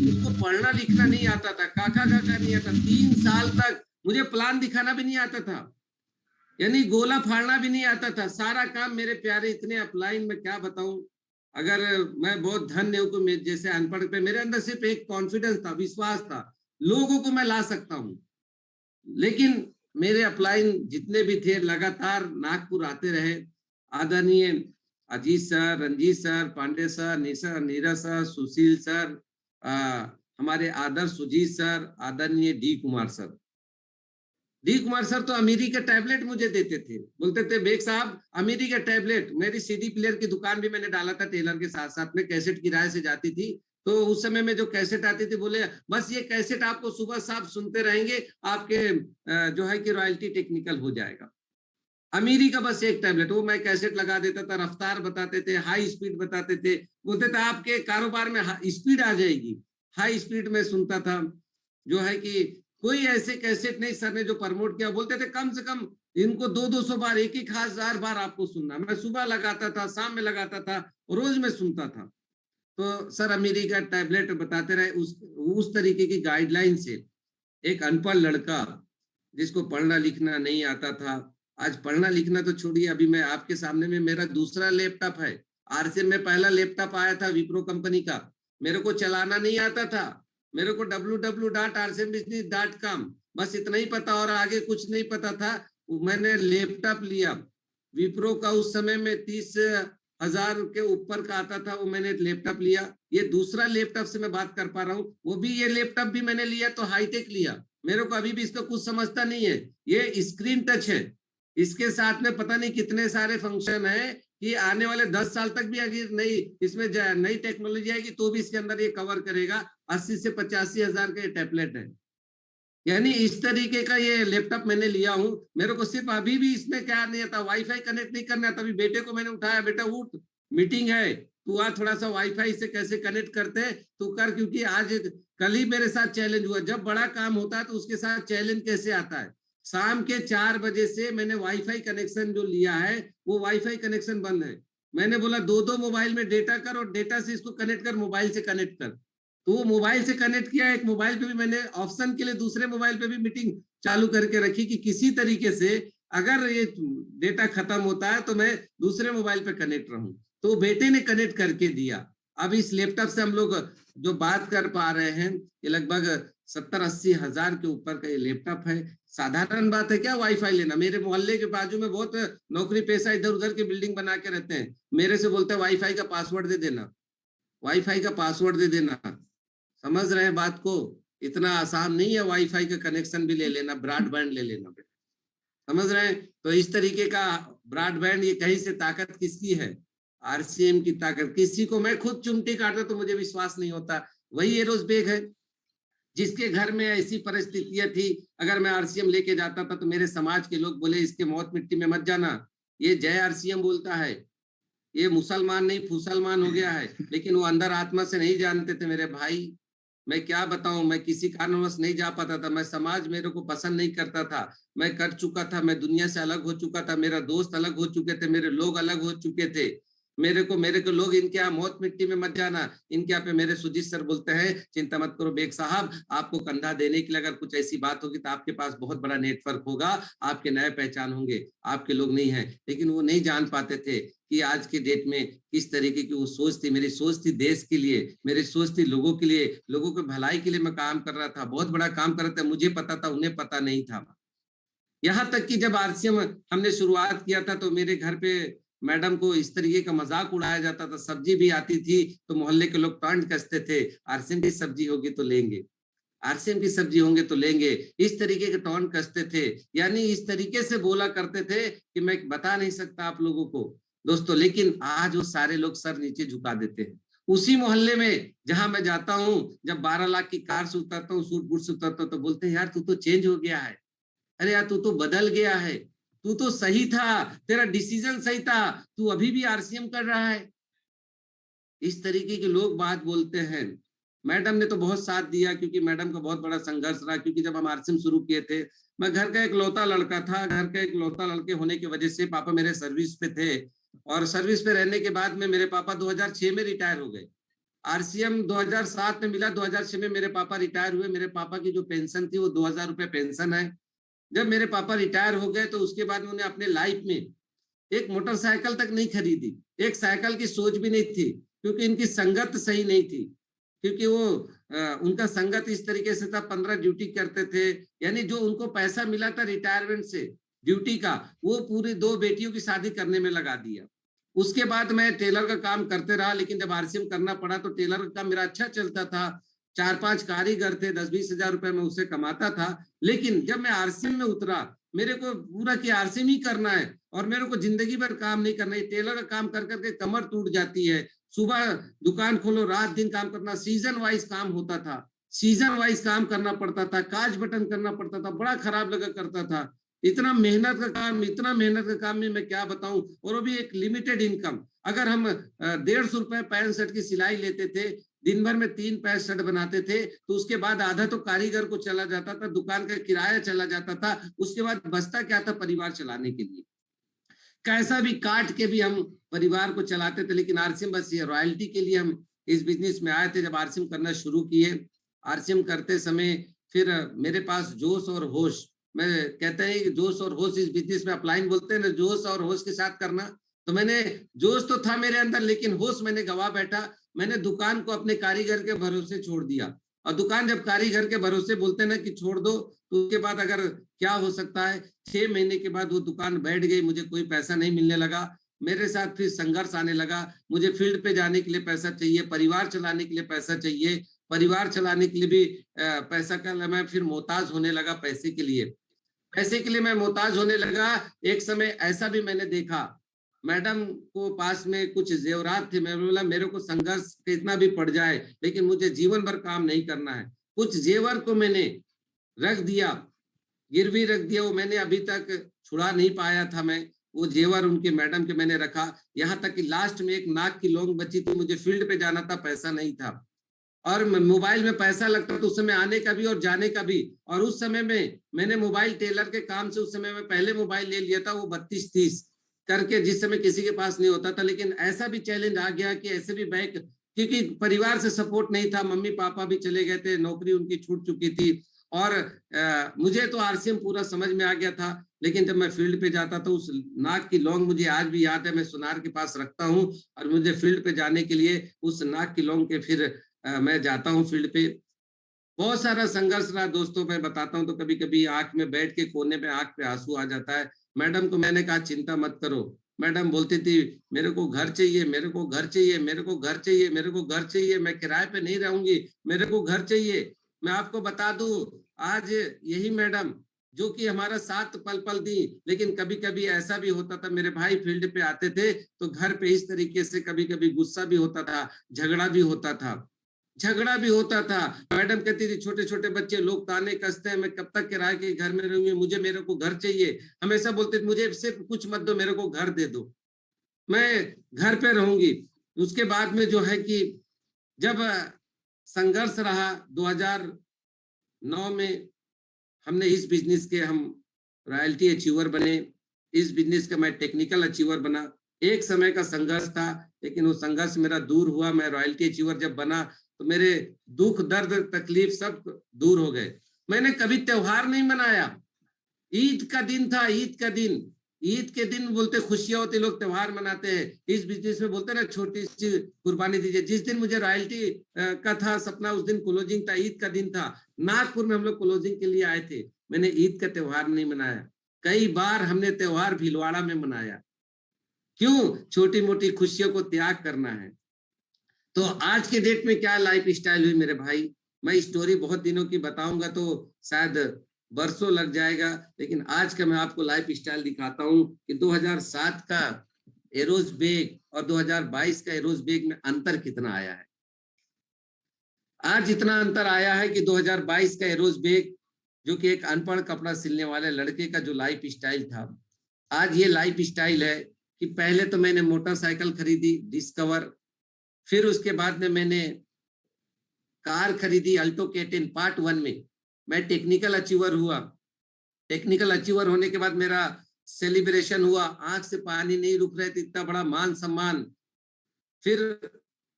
उसको पढ़ना लिखना नहीं आता था, काका काका नहीं आता, 3 साल तक मुझे प्लान दिखाना भी नहीं आता था, यानी गोला फाड़ना भी नहीं आता था। सारा काम मेरे प्यारे इतने अपलाइन में क्या बताऊं। अगर मैं बहुत धन्य हूं कि जैसे अनपढ़ पे मेरे अंदर सिर्फ एक कॉन्फिडेंस था, विश्वास था, लोगों को मैं ला सकता हूं। लेकिन मेरे अपलाइन जितने भी थे लगातार नागपुर आते रहे। आदरणीय Ajit sir, Ranjit sir, Pande sir, Neeraj sir, Sushil sir, हमारे आदर्श सुजीत सर, आदरणीय D Kumar sir. D Kumar sir तो अमीरी का टैबलेट मुझे देते थे, बोलते थे बेग साहब अमीरी का टैबलेट। मेरी सीडी प्लेयर की दुकान भी मैंने डाला था टेलर के साथ साथ में, कैसेट किराए से जाती थी। तो उस समय में जो कैसेट आती थी, बोले बस ये कैसेट आपको सुबह शाम सुनते रहेंगे, आपके जो है कि रॉयल्टी टेक्निकल हो जाएगा। अमीरी का बस एक टैबलेट, वो मैं कैसेट लगा देता था, रफ्तार बताते थे, हाई स्पीड बताते थे, बोलते थे आपके कारोबार में स्पीड आ जाएगी। हाई स्पीड में सुनता था। जो है कि कोई ऐसे कैसेट नहीं सर ने जो प्रमोट किया, बोलते थे कम से कम इनको 200-200 बार, 1,000 बार आपको सुनना। मैं सुबह लगाता था, शाम में लगाता था, रोज में सुनता था। तो सर अमीरी का टैबलेट बताते रहे। उस तरीके की गाइडलाइन से एक अनपढ़ लड़का जिसको पढ़ना लिखना नहीं आता था, आज पढ़ना लिखना तो छोड़िए, अभी मैं आपके सामने में मेरा दूसरा लैपटॉप है। आरसीएम में पहला लैपटॉप आया था विप्रो कंपनी का, मेरे को चलाना नहीं आता था। मेरे को www.rcmbusiness.com बस इतना ही पता, और आगे कुछ नहीं पता था। मैंने लैपटॉप लिया विप्रो का, उस समय में 30,000 के ऊपर का आता था, वो मैंने लैपटॉप लिया। ये दूसरा लैपटॉप से मैं बात कर पा रहा हूँ, वो भी ये लैपटॉप भी मैंने लिया तो हाईटेक लिया। मेरे को अभी भी इसका कुछ समझता नहीं है। ये स्क्रीन टच है, इसके साथ में पता नहीं कितने सारे फंक्शन है कि आने वाले 10 साल तक भी अगर नई इसमें नई टेक्नोलॉजी आएगी तो भी इसके अंदर ये कवर करेगा। 80 से 85 हजार का टैबलेट है, यानी इस तरीके का ये लैपटॉप मैंने लिया हूं। मेरे को सिर्फ अभी भी इसमें क्या नहीं आता, वाईफाई कनेक्ट नहीं करना था। अभी बेटे को मैंने उठाया, बेटा उठ मीटिंग है, तू आ थोड़ा सा वाईफाई से कैसे कनेक्ट करते हैं तू कर, क्योंकि आज कल ही मेरे साथ चैलेंज हुआ। जब बड़ा काम होता है तो उसके साथ चैलेंज कैसे आता है। शाम के 4 बजे से मैंने वाईफाई कनेक्शन जो लिया है वो वाईफाई कनेक्शन बंद है। मैंने बोला 2-2 मोबाइल में डेटा कर और डेटा से इसको कनेक्ट कर, मोबाइल से कनेक्ट कर। तो वो मोबाइल से कनेक्ट किया, एक मोबाइल पे भी मैंने ऑप्शन के लिए दूसरे मोबाइल पे भी मीटिंग चालू करके रखी कि किसी तरीके से अगर ये डेटा खत्म होता है तो मैं दूसरे मोबाइल पे कनेक्ट रहूं। तो बेटे ने कनेक्ट करके दिया। अब इस लैपटॉप से हम लोग जो बात कर पा रहे हैं ये लगभग 70-80 हजार के ऊपर का ये लैपटॉप है। साधारण बात है क्या वाईफाई लेना? मेरे मोहल्ले के बाजू में बहुत नौकरी पेशा इधर उधर की बिल्डिंग बना के रहते हैं, मेरे से बोलते हैं वाईफाई का पासवर्ड दे देना, वाईफाई का पासवर्ड दे देना। समझ रहे हैं बात को? इतना आसान नहीं है वाईफाई का कनेक्शन भी ले लेना, ब्रॉडबैंड ले लेना। समझ रहे हैं? तो इस तरीके का ब्रॉडबैंड, ये कहीं से ताकत किसकी है? आरसीएम की ताकत। किसी को मैं खुद चुमटी काटता तो मुझे विश्वास नहीं होता, वही एरोस बेग है जिसके घर में ऐसी परिस्थितियां थी, अगर मैं आरसीएम लेके जाता था तो मेरे समाज के लोग बोले इसके मौत मिट्टी में मत जाना, ये जय आरसीएम बोलता है, ये मुसलमान नहीं फुसलमान हो गया है। लेकिन वो अंदर आत्मा से नहीं जानते थे मेरे भाई। मैं क्या बताऊं, मैं किसी कारणवश नहीं जा पाता था, मैं समाज मेरे को पसंद नहीं करता था, मैं कर चुका था, मैं दुनिया से अलग हो चुका था, मेरा दोस्त अलग हो चुके थे, मेरे लोग अलग हो चुके थे। मेरे को लोग इनके यहाँ मौत मिट्टी में मत जाना, इनके यहाँ पे मेरे सुजीत सर बोलते हैं चिंता मत करो बेग साहब, आपको कंधा देने के लिए अगर कुछ ऐसी बात होगी तो आपके पास बहुत बड़ा नेटवर्क होगा, आपके नए पहचान होंगे, आपके लोग नहीं है। लेकिन वो नहीं जान पाते थे कि आज के डेट में किस तरीके की वो सोच थी। मेरी सोच थी देश के लिए, मेरी सोच थी लोगों के लिए, लोगों के भलाई के लिए मैं काम कर रहा था, बहुत बड़ा काम कर रहा था। मुझे पता था, उन्हें पता नहीं था। यहाँ तक कि जब आरसीएम हमने शुरुआत किया था तो मेरे घर पे मैडम को इस तरीके का मजाक उड़ाया जाता था, सब्जी भी आती थी तो मोहल्ले के लोग टॉन्ट कसते थे, आरसीएम की सब्जी होगी तो लेंगे, आरसीएम की सब्जी होंगे तो लेंगे, इस तरीके के टॉन्ट कसते थे। यानी इस तरीके से बोला करते थे कि मैं बता नहीं सकता आप लोगों को दोस्तों। लेकिन आज वो सारे लोग सर नीचे झुका देते हैं। उसी मोहल्ले में जहां मैं जाता हूं, जब 12 लाख की कार से उतरता हूँ, सूट बूट से उतरता हूँ, तो बोलते हैं यार तू तो चेंज हो गया है, अरे यार तू तो बदल गया है, तू तो सही था, तेरा डिसीजन सही था, तू अभी भी आरसीएम कर रहा है। इस तरीके के लोग बात बोलते हैं। मैडम ने तो बहुत साथ दिया, क्योंकि मैडम का बहुत बड़ा संघर्ष रहा, क्योंकि जब हम आरसीएम शुरू किए थे मैं घर का एक लौता लड़का था। घर का एक लौता लड़के होने की वजह से पापा मेरे सर्विस पे थे, और सर्विस पे रहने के बाद में मेरे पापा 2006 में रिटायर हो गए। आरसीएम 2007 में मिला, 2006 में मेरे पापा रिटायर हुए। मेरे पापा की जो पेंशन थी वो 2000 रुपए पेंशन है। जब मेरे पापा रिटायर हो गए तो उसके बाद उन्होंने अपने लाइफ में एक मोटरसाइकिल तक नहीं खरीदी, एक साइकिल की सोच भी नहीं थी, क्योंकि इनकी संगत सही नहीं थी। क्योंकि वो उनका संगत इस तरीके से था, 15 ड्यूटी करते थे, यानी जो उनको पैसा मिला था रिटायरमेंट से ड्यूटी का, वो पूरी 2 बेटियों की शादी करने में लगा दिया। उसके बाद मैं टेलर का काम करते रहा, लेकिन जब आरसीएम करना पड़ा तो टेलर का काम मेरा अच्छा चलता था, 4-5 कारीगर थे, 10-20 हजार रुपए मैं उससे कमाता था। लेकिन जब मैं आरसीएम में उतरा, मेरे को पूरा कि आरसीएम ही करना है और मेरे को जिंदगी भर काम नहीं करना है। टेलर का काम कर करके कमर टूट जाती है, सुबह दुकान खोलो, रात दिन काम करना, सीजन वाइज काम होता था, सीजन वाइज काम करना पड़ता था, काज बटन करना पड़ता था, बड़ा खराब लगा करता था। इतना मेहनत का काम, इतना मेहनत का काम में मैं क्या बताऊं, और वो भी एक लिमिटेड इनकम। अगर हम 150 रुपए पैंट शर्ट की सिलाई लेते थे, दिन भर में 3 पैंट शर्ट बनाते थे, तो उसके बाद आधा तो कारीगर को चला जाता था, दुकान का किराया चला जाता था, उसके बाद बचता क्या था परिवार चलाने के लिए। कैसा भी काट के भी हम परिवार को चलाते थे। लेकिन आरसीएम बस ये रॉयल्टी के लिए हम इस बिजनेस में आए थे। जब आरसीएम करना शुरू किए, आरसीएम करते समय फिर मेरे पास जोश और होश, मैं कहते हैं जोश और होश इस बिजनेस में अपलाइन बोलते हैं ना, जोश और होश के साथ करना। तो मैंने जोश तो था मेरे अंदर, लेकिन होश मैंने गवा बैठा। मैंने दुकान को अपने कारीगर के भरोसे छोड़ दिया, और दुकान जब कारीगर के भरोसे बोलते ना कि छोड़ दो, तो उसके बाद अगर क्या हो सकता है, 6 महीने के बाद वो दुकान बैठ गई, मुझे कोई पैसा नहीं मिलने लगा। मेरे साथ फिर संघर्ष आने लगा, मुझे फील्ड पे जाने के लिए पैसा चाहिए, परिवार चलाने के लिए पैसा चाहिए, परिवार चलाने के लिए भी पैसा का मैं फिर मोहताज होने लगा। पैसे के लिए मैं मोहताज होने लगा। एक समय ऐसा भी मैंने देखा, मैडम को पास में कुछ जेवरात थे, मैं बोला मेरे को संघर्ष कितना भी पड़ जाए, लेकिन मुझे जीवन भर काम नहीं करना है। कुछ जेवर को मैंने रख दिया, गिरवी रख दिया, वो मैंने अभी तक छुड़ा नहीं पाया था। मैं वो जेवर उनके मैडम के मैंने रखा, यहाँ तक कि लास्ट में एक नाक की लौंग बची थी, मुझे फील्ड पे जाना था, पैसा नहीं था, और मोबाइल में पैसा लगता था उस समय आने का भी और जाने का भी। और उस समय में मैंने मोबाइल टेलर के काम से उस समय में पहले मोबाइल ले लिया था, वो 3230 करके, जिस समय किसी के पास नहीं होता था। लेकिन ऐसा भी चैलेंज आ गया कि ऐसे भी बैंक क्योंकि परिवार से सपोर्ट नहीं था, मम्मी पापा भी चले गए थे, नौकरी उनकी छूट चुकी थी, और मुझे तो आरसीएम पूरा समझ में आ गया था। लेकिन जब मैं फील्ड पे जाता तो उस नाक की लौंग मुझे आज भी याद है, मैं सुनार के पास रखता हूँ, और मुझे फील्ड पे जाने के लिए उस नाक की लौंग के फिर मैं जाता हूँ फील्ड पे। बहुत सारा संघर्ष रहा दोस्तों, मैं बताता हूँ तो कभी कभी आंख में बैठ के कोने में आंख पे आंसू आ जाता है। मैडम को मैंने कहा चिंता मत करो, मैडम बोलती थी मेरे को घर चाहिए, मेरे को घर चाहिए, मेरे को घर चाहिए, मेरे को घर चाहिए, मैं किराए पे नहीं रहूंगी, मेरे को घर चाहिए। मैं आपको बता दूं, आज यही मैडम जो कि हमारा साथ पल पल दी, लेकिन कभी कभी ऐसा भी होता था, मेरे भाई फील्ड पे आते थे तो घर पे इस तरीके से कभी कभी गुस्सा भी होता था, झगड़ा भी होता था, झगड़ा भी होता था। मैडम कहती थी छोटे छोटे बच्चे लोग ताने कसते हैं, मैं कब तक किराए के घर में रहूंगी, मुझे मेरे को घर चाहिए। हमेशा बोलते थे मुझे सिर्फ कुछ मत दो, मेरे को घर दे दो, मैं घर पे रहूंगी। उसके बाद में जो है कि जब संघर्ष रहा 2009 में हमने इस बिजनेस के हम रॉयल्टी अचीवर बने, इस बिजनेस का मैं टेक्निकल अचीवर बना। एक समय का संघर्ष था, लेकिन वो संघर्ष मेरा दूर हुआ। मैं रॉयल्टी अचीवर जब बना तो मेरे दुख दर्द तकलीफ सब दूर हो गए। मैंने कभी त्योहार नहीं मनाया। ईद का दिन था, ईद का दिन, ईद के दिन बोलते खुशियां होती, लोग त्योहार मनाते हैं। इस बिजनेस में बोलते ना छोटी सी कुर्बानी दीजिए। जिस दिन मुझे रॉयल्टी का था सपना, उस दिन क्लोजिंग था, ईद का दिन था। नागपुर में हम लोग क्लोजिंग के लिए आए थे। मैंने ईद का त्योहार नहीं मनाया। कई बार हमने त्योहार भीलवाड़ा में मनाया। क्यों? छोटी मोटी खुशियों को त्याग करना है। तो आज के डेट में क्या लाइफ स्टाइल हुई मेरे भाई, मैं स्टोरी बहुत दिनों की बताऊंगा तो शायद बरसों लग जाएगा, लेकिन आज का मैं आपको लाइफ स्टाइल दिखाता हूं कि 2007 का एरोज बेग और 2022 का एरोज बेग में अंतर कितना आया है। आज इतना अंतर आया है कि 2022 का एरोज बेग, जो कि एक अनपढ़ कपड़ा सिलने वाले लड़के का जो लाइफ स्टाइल था, आज ये लाइफ स्टाइल है कि पहले तो मैंने मोटरसाइकिल खरीदी डिस्कवर, फिर उसके बाद में मैंने कार खरीदी अल्टो K10 पार्ट 1 में। मैं टेक्निकल अचीवर हुआ। टेक्निकल अचीवर होने के बाद मेरा सेलिब्रेशन हुआ, आंख से पानी नहीं रुक रहे थे, इतना बड़ा मान सम्मान। फिर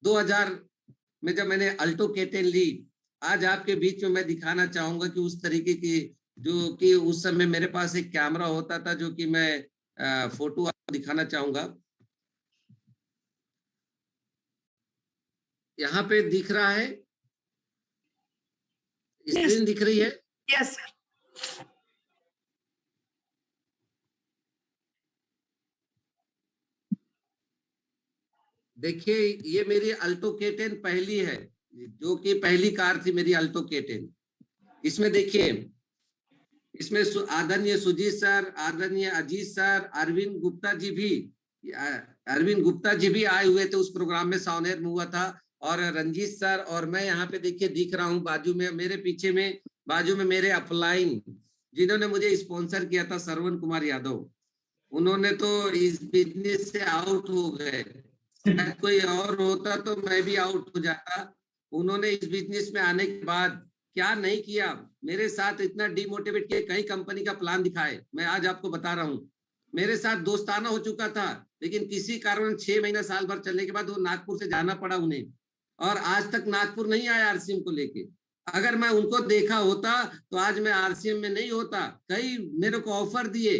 2000 में जब मैंने अल्टो K10 ली, आज आपके बीच में मैं दिखाना चाहूंगा कि उस तरीके की, जो कि उस समय मेरे पास एक कैमरा होता था, जो कि मैं फोटो आपको दिखाना चाहूंगा। यहाँ पे दिख रहा है, स्क्रीन दिख रही है? Yes sir. देखिए ये मेरी अल्टो K10 पहली है, जो कि पहली कार थी मेरी अल्टो K10। इसमें देखिए, इसमें आदरणीय सुजीत सर, आदरणीय अजीत सर, अरविंद गुप्ता जी भी आए हुए थे उस प्रोग्राम में, सावनेर में हुआ था, और रंजीत सर और मैं यहाँ पे देखिए दिख रहा हूँ बाजू में, मेरे पीछे में बाजू में मेरे अपलाइन जिन्होंने मुझे स्पॉन्सर किया था, श्रवण कुमार यादव, उन्होंने तो इस बिजनेस से आउट हो गए। कोई और होता तो मैं भी आउट हो जाता। उन्होंने इस बिजनेस में आने के बाद क्या नहीं किया, मेरे साथ इतना डिमोटिवेट किया, कई कंपनी का प्लान दिखाए, मैं आज आपको बता रहा हूँ। मेरे साथ दोस्ताना हो चुका था, लेकिन किसी कारण 6 महीना साल भर चलने के बाद वो नागपुर से जाना पड़ा उन्हें, और आज तक नागपुर नहीं आया आरसीएम को लेके। अगर मैं उनको देखा होता तो आज मैं आरसीएम में नहीं होता। कई मेरे को ऑफर दिए,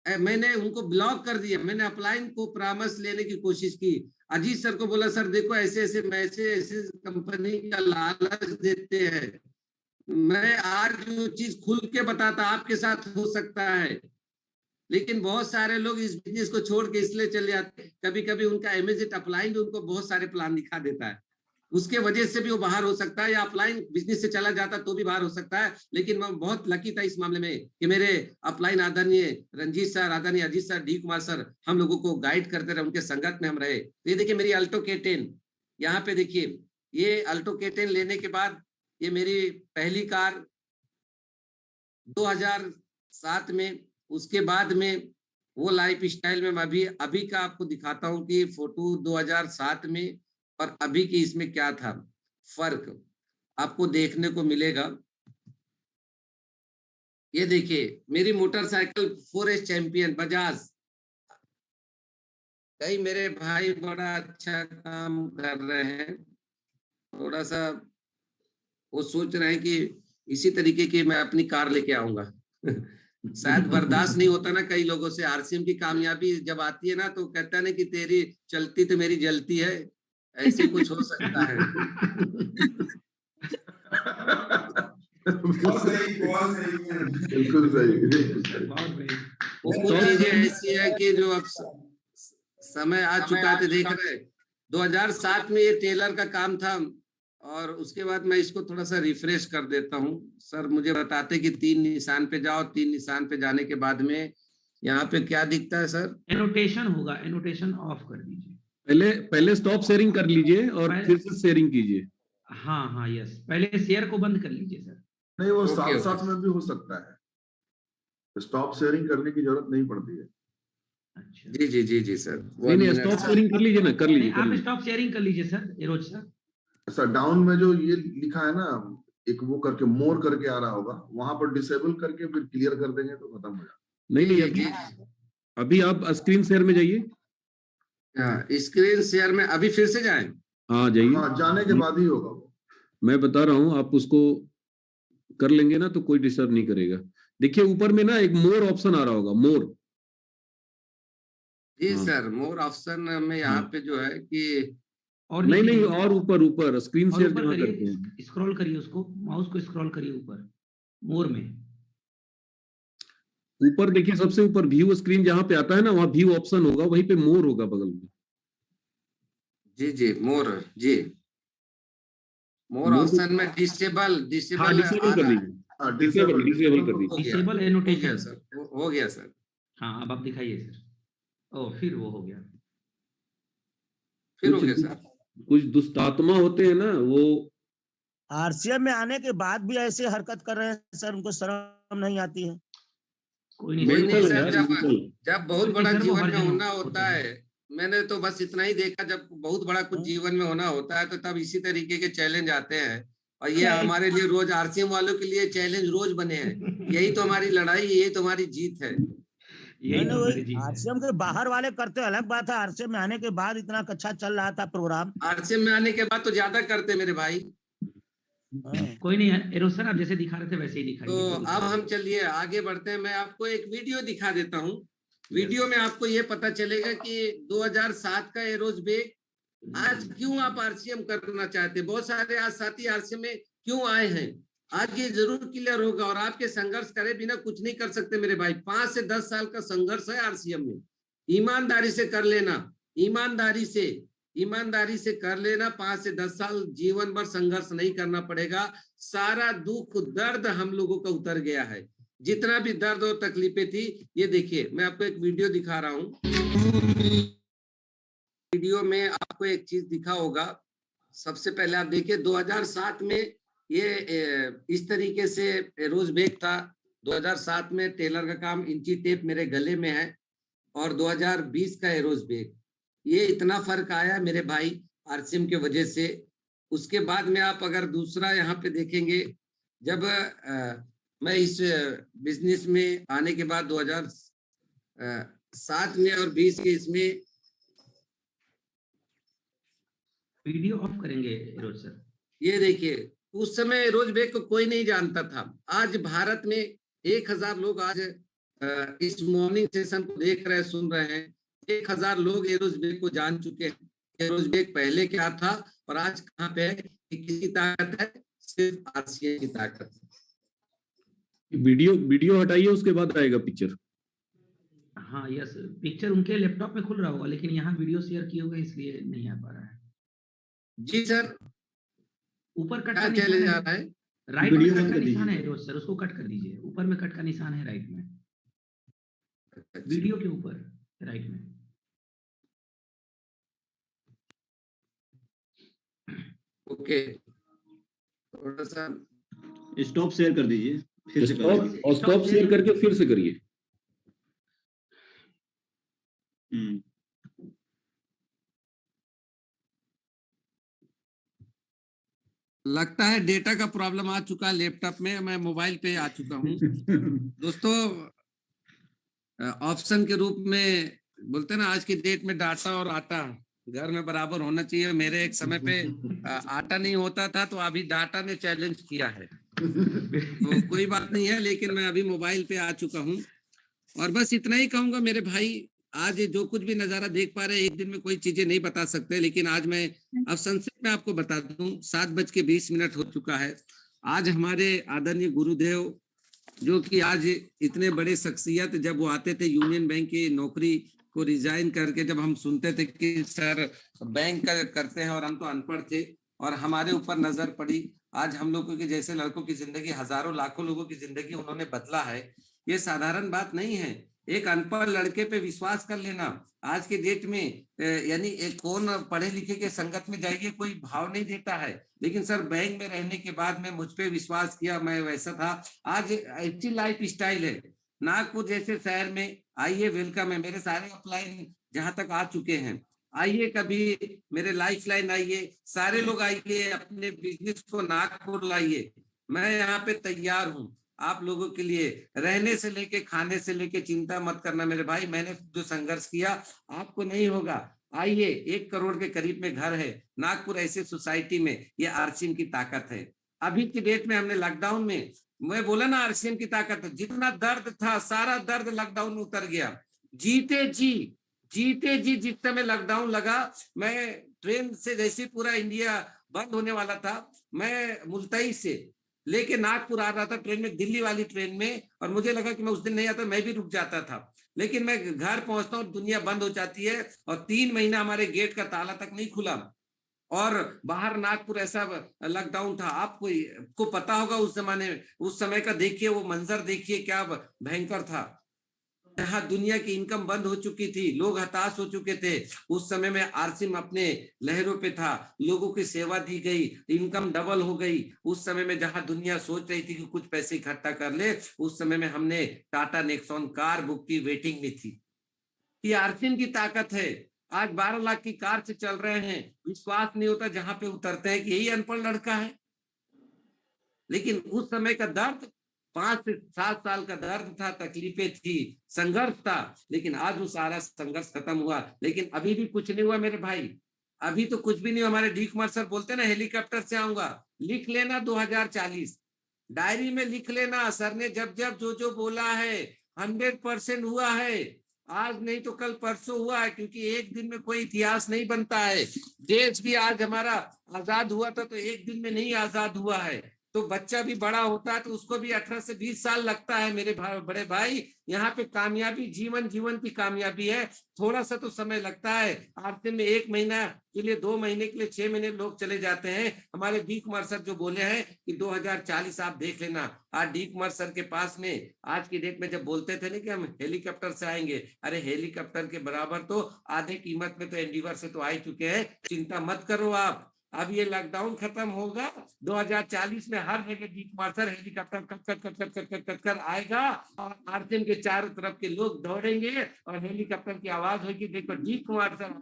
मैंने उनको ब्लॉक कर दिया। मैंने अपलाइन को परामर्श लेने की कोशिश की, अजीत सर को बोला सर देखो ऐसे ऐसे कंपनी का लालच देते हैं। मैं आज जो चीज खुल के बताता आपके साथ हो सकता है, लेकिन बहुत सारे लोग इस बिजनेस को छोड़ के इसलिए चले जाते। कभी कभी उनका इमीडिएट अपलाइन भी उनको बहुत सारे प्लान दिखा देता है, उसके वजह से भी वो बाहर हो सकता है, या अपलाइन बिजनेस से चला जाता तो भी बाहर हो सकता है। लेकिन मैं बहुत लकी था इस मामले में कि मेरे अपलाइन आदरणीय रंजीत सर, आदरणीय Ajit sir, D Kumar sir हम लोगों को गाइड करते रहे, उनके संगत में हम रहे। ये देखिए मेरी अल्टो K10, यहाँ पे देखिए, ये अल्टो K10 लेने के बाद ये मेरी पहली कार 2007 में। उसके बाद में वो लाइफ स्टाइल में मैं अभी का आपको दिखाता हूँ कि फोटो 2007 में और अभी की इसमें क्या था फर्क आपको देखने को मिलेगा। ये देखिए मेरी मोटरसाइकिल 4S चैंपियन बजाज। कई मेरे भाई बड़ा अच्छा काम कर रहे हैं, थोड़ा सा वो सोच रहे हैं कि इसी तरीके की मैं अपनी कार लेके आऊंगा। शायद बर्दाश्त नहीं होता ना कई लोगों से, आरसीएम की कामयाबी जब आती है ना तो कहता है ना कि तेरी चलती तो मेरी जलती है, ऐसे कुछ हो सकता है। बिल्कुल सही। वो कुछ चीजें ऐसी है कि जो अब समय आ चुका है। देख रहे 2007 में ये टेलर का काम था, और उसके बाद मैं इसको थोड़ा सा रिफ्रेश कर देता हूँ। सर मुझे बताते कि 3 निशान पे जाओ, 3 निशान पे जाने के बाद में यहाँ पे क्या दिखता है सर? एनोटेशन होगा, एनोटेशन ऑफ कर दीजिए। पहले स्टॉप शेयरिंग कर लीजिए और फिर से शेयरिंग कीजिए। हाँ यस, पहले शेयर को बंद कर लीजिए सर। नहीं, वो साथ साथ में भी हो सकता है, स्टॉप शेयरिंग करने की जरूरत नहीं पड़ती है। अच्छा जी जी जी जी सर, नहीं स्टॉप शेयरिंग कर लीजिए ना, कर लीजिए। आप स्टॉप शेयरिंग कर लीजिए sir, arrows sir. Sir down में जो ये लिखा है ना, एक वो करके मोर करके आ रहा होगा, वहां पर डिसेबल करके फिर क्लियर कर देंगे तो खत्म हो जाएगा। नहीं अभी आप स्क्रीन शेयर में जाइए। स्क्रीन शेयर में अभी फिर से जाएं? हाँ जाइए। हाँ, जाने के बाद ही होगा वो। मैं बता रहा हूँ, आप उसको कर लेंगे ना तो कोई डिस्टर्ब नहीं करेगा। देखिए ऊपर में ना एक मोर ऑप्शन आ रहा होगा, मोर। जी सर, मोर ऑप्शन में यहाँ पे जो है कि और नहीं और ऊपर स्क्रीन शेयर जहाँ करते हैं, स्क्रॉल करिए उसको, माउस को स्क्रॉल करिए ऊपर मोर में। ऊपर देखिए सबसे ऊपर व्यू स्क्रीन जहाँ पे आता है ना, वहाँ व्यू ऑप्शन होगा, वहीं पे मोर होगा बगल में। जी जी मोर, जी मोर ऑप्शन में डिसेबल कर दीजिए, डिसेबल कर दीजिए। डिसेबल एनोटेशन सर, हो गया सर। हाँ अब आप दिखाइए सर। ओ फिर वो हो गया, फिर हो गया सर। कुछ दुष्टात्मा होते हैं ना, वो आरसीएम में आने के बाद भी ऐसे हरकत कर रहे हैं सर, उनको शर्म नहीं आती है? कोई नहीं सर, जब बहुत बड़ा जीवन में होना होता होता है, मैंने तो बस इतना ही देखा, जब बहुत बड़ा कुछ जीवन में होना होता है तो तब इसी तरीके के चैलेंज आते हैं, और ये हमारे लिए रोज आरसीएम वालों के लिए चैलेंज रोज बने हैं। यही तो हमारी लड़ाई, यही तो हमारी जीत है। आरसीएम के बाहर वाले करते अलग बात है, आरसीएम में आने के बाद इतना अच्छा चल रहा था प्रोग्राम। आरसीएम में आने के बाद तो ज्यादा करते मेरे भाई। कोई नहीं है एरोज सर, आप जैसे दिखा रहे थे वैसे ही दिखाइए। तो अब हम चलिए आगे बढ़ते हैं। मैं आपको एक वीडियो दिखा देता हूँ। वीडियो में आपको ये पता चलेगा कि 2007 का एरोज बेग आज क्यों आप आरसीएम करना चाहते हैं। बहुत सारे आज साथी आरसीएम में क्यों आए हैं, आज ये जरूर क्लियर होगा। और आपके संघर्ष करे बिना कुछ नहीं कर सकते मेरे भाई। 5 से 10 साल का संघर्ष है आरसीएम में, ईमानदारी से कर लेना, ईमानदारी से कर लेना। 5 से 10 साल जीवन भर संघर्ष नहीं करना पड़ेगा। सारा दुख दर्द हम लोगों का उतर गया है, जितना भी दर्द और तकलीफें थी। ये देखिए, मैं आपको एक वीडियो दिखा रहा हूँ। वीडियो में आपको एक चीज दिखा होगा। सबसे पहले आप देखिए 2007 में ये इस तरीके से रोज बेग था। 2007 में टेलर का काम इंची टेप मेरे गले में है, और 2020 का एरोज बेग, ये इतना फर्क आया मेरे भाई आरसीएम के वजह से। उसके बाद में आप अगर दूसरा यहाँ पे देखेंगे, जब मैं इस बिजनेस में आने के बाद 2007 में और 20 के इसमें, वीडियो ऑफ करेंगे रोज सर। ये देखिए, उस समय रोज बेग को कोई नहीं जानता था। आज भारत में 1000 लोग आज इस मॉर्निंग सेशन को देख रहे हैं, सुन रहे हैं। 1000 लोग एरोज बेग को जान चुके हैं। एरोज बेग पहले क्या था और आज कहाँ पे है। किसकी ताकत है? सिर्फ आरसीएम की ताकत है। वीडियो हटाइए, उसके बाद आएगा पिक्चर। हाँ यस, पिक्चर उनके लैपटॉप में खुल रहा होगा, लेकिन यहाँ वीडियो शेयर किए हुए इसलिए नहीं आ पा रहा है। जी सर, ऊपर कट का चैलेंज आ रहा है। राइट में कट का निशान है रोज सर, उसको कट कर दीजिए। ऊपर में कट का निशान है राइट में, वीडियो के ऊपर राइट में। ओके, थोड़ा सा स्टॉप शेयर कर दीजिए, फिर से स्टॉप शेयर करके फिर से करिए। लगता है डेटा का प्रॉब्लम आ चुका है लैपटॉप में। मैं मोबाइल पे आ चुका हूँ। दोस्तों, ऑप्शन के रूप में बोलते हैं ना, आज की डेट में डाटा और आटा घर में बराबर होना चाहिए। मेरे एक समय पे आटा नहीं होता था तो अभी डाटा ने चैलेंज किया है। तो कोई बात नहीं है, लेकिन मैं अभी मोबाइल पे आ चुका हूँ और बस इतना ही कहूंगा मेरे भाई। आज जो कुछ भी नजारा देख पा रहे हैं, एक दिन में कोई चीजें नहीं बता सकते, लेकिन आज मैं अब संक्षेप में आपको बता दूं। 7:20 हो चुका है। आज हमारे आदरणीय गुरुदेव, जो कि आज इतने बड़े शख्सियत, जब वो आते थे यूनियन बैंक की नौकरी को रिजाइन करके, जब हम सुनते थे कि सर बैंक का करते हैं, और हम तो अनपढ़ थे और हमारे ऊपर नजर पड़ी। आज हम लोगों के जैसे लड़कों की जिंदगी, हजारों लाखों लोगों की जिंदगी उन्होंने बदला है। ये साधारण बात नहीं है। एक अनपढ़ लड़के पे विश्वास कर लेना आज के डेट में, यानी एक कौन पढ़े लिखे के संगत में जाइए, कोई भाव नहीं देता है। लेकिन सर बैंक में रहने के बाद में मुझ पे विश्वास किया, मैं वैसा था। आज अच्छी लाइफ स्टाइल है। नागपुर जैसे शहर में आइए, वेलकम है। मेरे सारे अपलाइन जहां तक आ चुके हैं, आइए कभी मेरे लाइफ लाइन आइए, सारे लोग आइए, अपने बिजनेस को नागपुर लाइए। मैं यहाँ पे तैयार हूँ आप लोगों के लिए। रहने से लेके खाने से लेके चिंता मत करना मेरे भाई। मैंने जो संघर्ष किया आपको नहीं होगा। आइए, 1 करोड़ के करीब में घर है नागपुर ऐसे सोसाइटी में। ये आरसीएम की ताकत है। अभी की डेट में हमने लॉकडाउन में, मैं बोला ना आरसीएम की ताकत है, जितना दर्द था सारा दर्द लॉकडाउन में उतर गया। जीते जी जिस समय लॉकडाउन लगा, मैं ट्रेन से जैसे पूरा इंडिया बंद होने वाला था, मैं मुल्ताई से लेके नागपुर आ रहा था ट्रेन में, दिल्ली वाली ट्रेन में, और मुझे लगा कि मैं उस दिन नहीं आता, मैं भी रुक जाता था। लेकिन मैं घर पहुंचता हूँ, दुनिया बंद हो जाती है, और 3 महीना हमारे गेट का ताला तक नहीं खुला, और बाहर नागपुर ऐसा लॉकडाउन था। आपको पता होगा उस जमाने, उस समय का देखिए, वो मंजर देखिए क्या भयंकर था। जहां दुनिया की इनकम बंद हो चुकी थी, लोग हताश हो चुके थे, उस समय में आरसीएम अपने लहरों पे था। लोगों की सेवा दी गई, इनकम डबल हो गई। उस समय में जहां दुनिया सोच रही थी कि कुछ पैसे इकट्ठा कर ले, उस समय में हमने टाटा नेक्सॉन कार बुक की, वेटिंग में थी। ये आरसीएम की ताकत है। आज 12 लाख की कार से चल रहे हैं, विश्वास नहीं होता जहां पे उतरते हैं कि यही अनपढ़ लड़का है। लेकिन उस समय का दर्द 5 से 7 साल का दर्द था, तकलीफें थी, संघर्ष था, लेकिन आज वो सारा संघर्ष खत्म हुआ। लेकिन अभी भी कुछ नहीं हुआ मेरे भाई, अभी तो कुछ भी नहीं। हमारे डी कुमार सर बोलते ना, हेलीकॉप्टर से आऊंगा। लिख लेना 2040, डायरी में लिख लेना, सर ने जब जब जो जो बोला है 100% हुआ है। आज नहीं तो कल परसों हुआ है, क्योंकि एक दिन में कोई इतिहास नहीं बनता है। देश भी आज हमारा आजाद हुआ था तो एक दिन में नहीं आजाद हुआ है। तो बच्चा भी बड़ा होता है तो उसको भी 18 से 20 साल लगता है मेरे बड़े भाई। यहाँ पे कामयाबी जीवन की कामयाबी है। थोड़ा सा तो समय लगता है। आरसीएम में 1 महीना के लिए, 2 महीने के लिए, 6 महीने लोग चले जाते हैं। हमारे डी कुमार सर जो बोले हैं कि 2040 आप देख लेना। आज डी कुमार सर के पास में आज की डेट में जब बोलते थे ना कि हम हेलीकॉप्टर से आएंगे, अरे हेलीकॉप्टर के बराबर तो आधे कीमत में तो एंडीवर से तो आ ही चुके हैं। चिंता मत करो आप। अब ये लॉकडाउन खत्म होगा, 2040 में हर जगह डी कुमार सर हेलीकॉप्टर कर आएगा, और आरसीएम के चारों तरफ के लोग दौड़ेंगे और हेलीकॉप्टर की आवाज होगी, देखो डी कुमार सर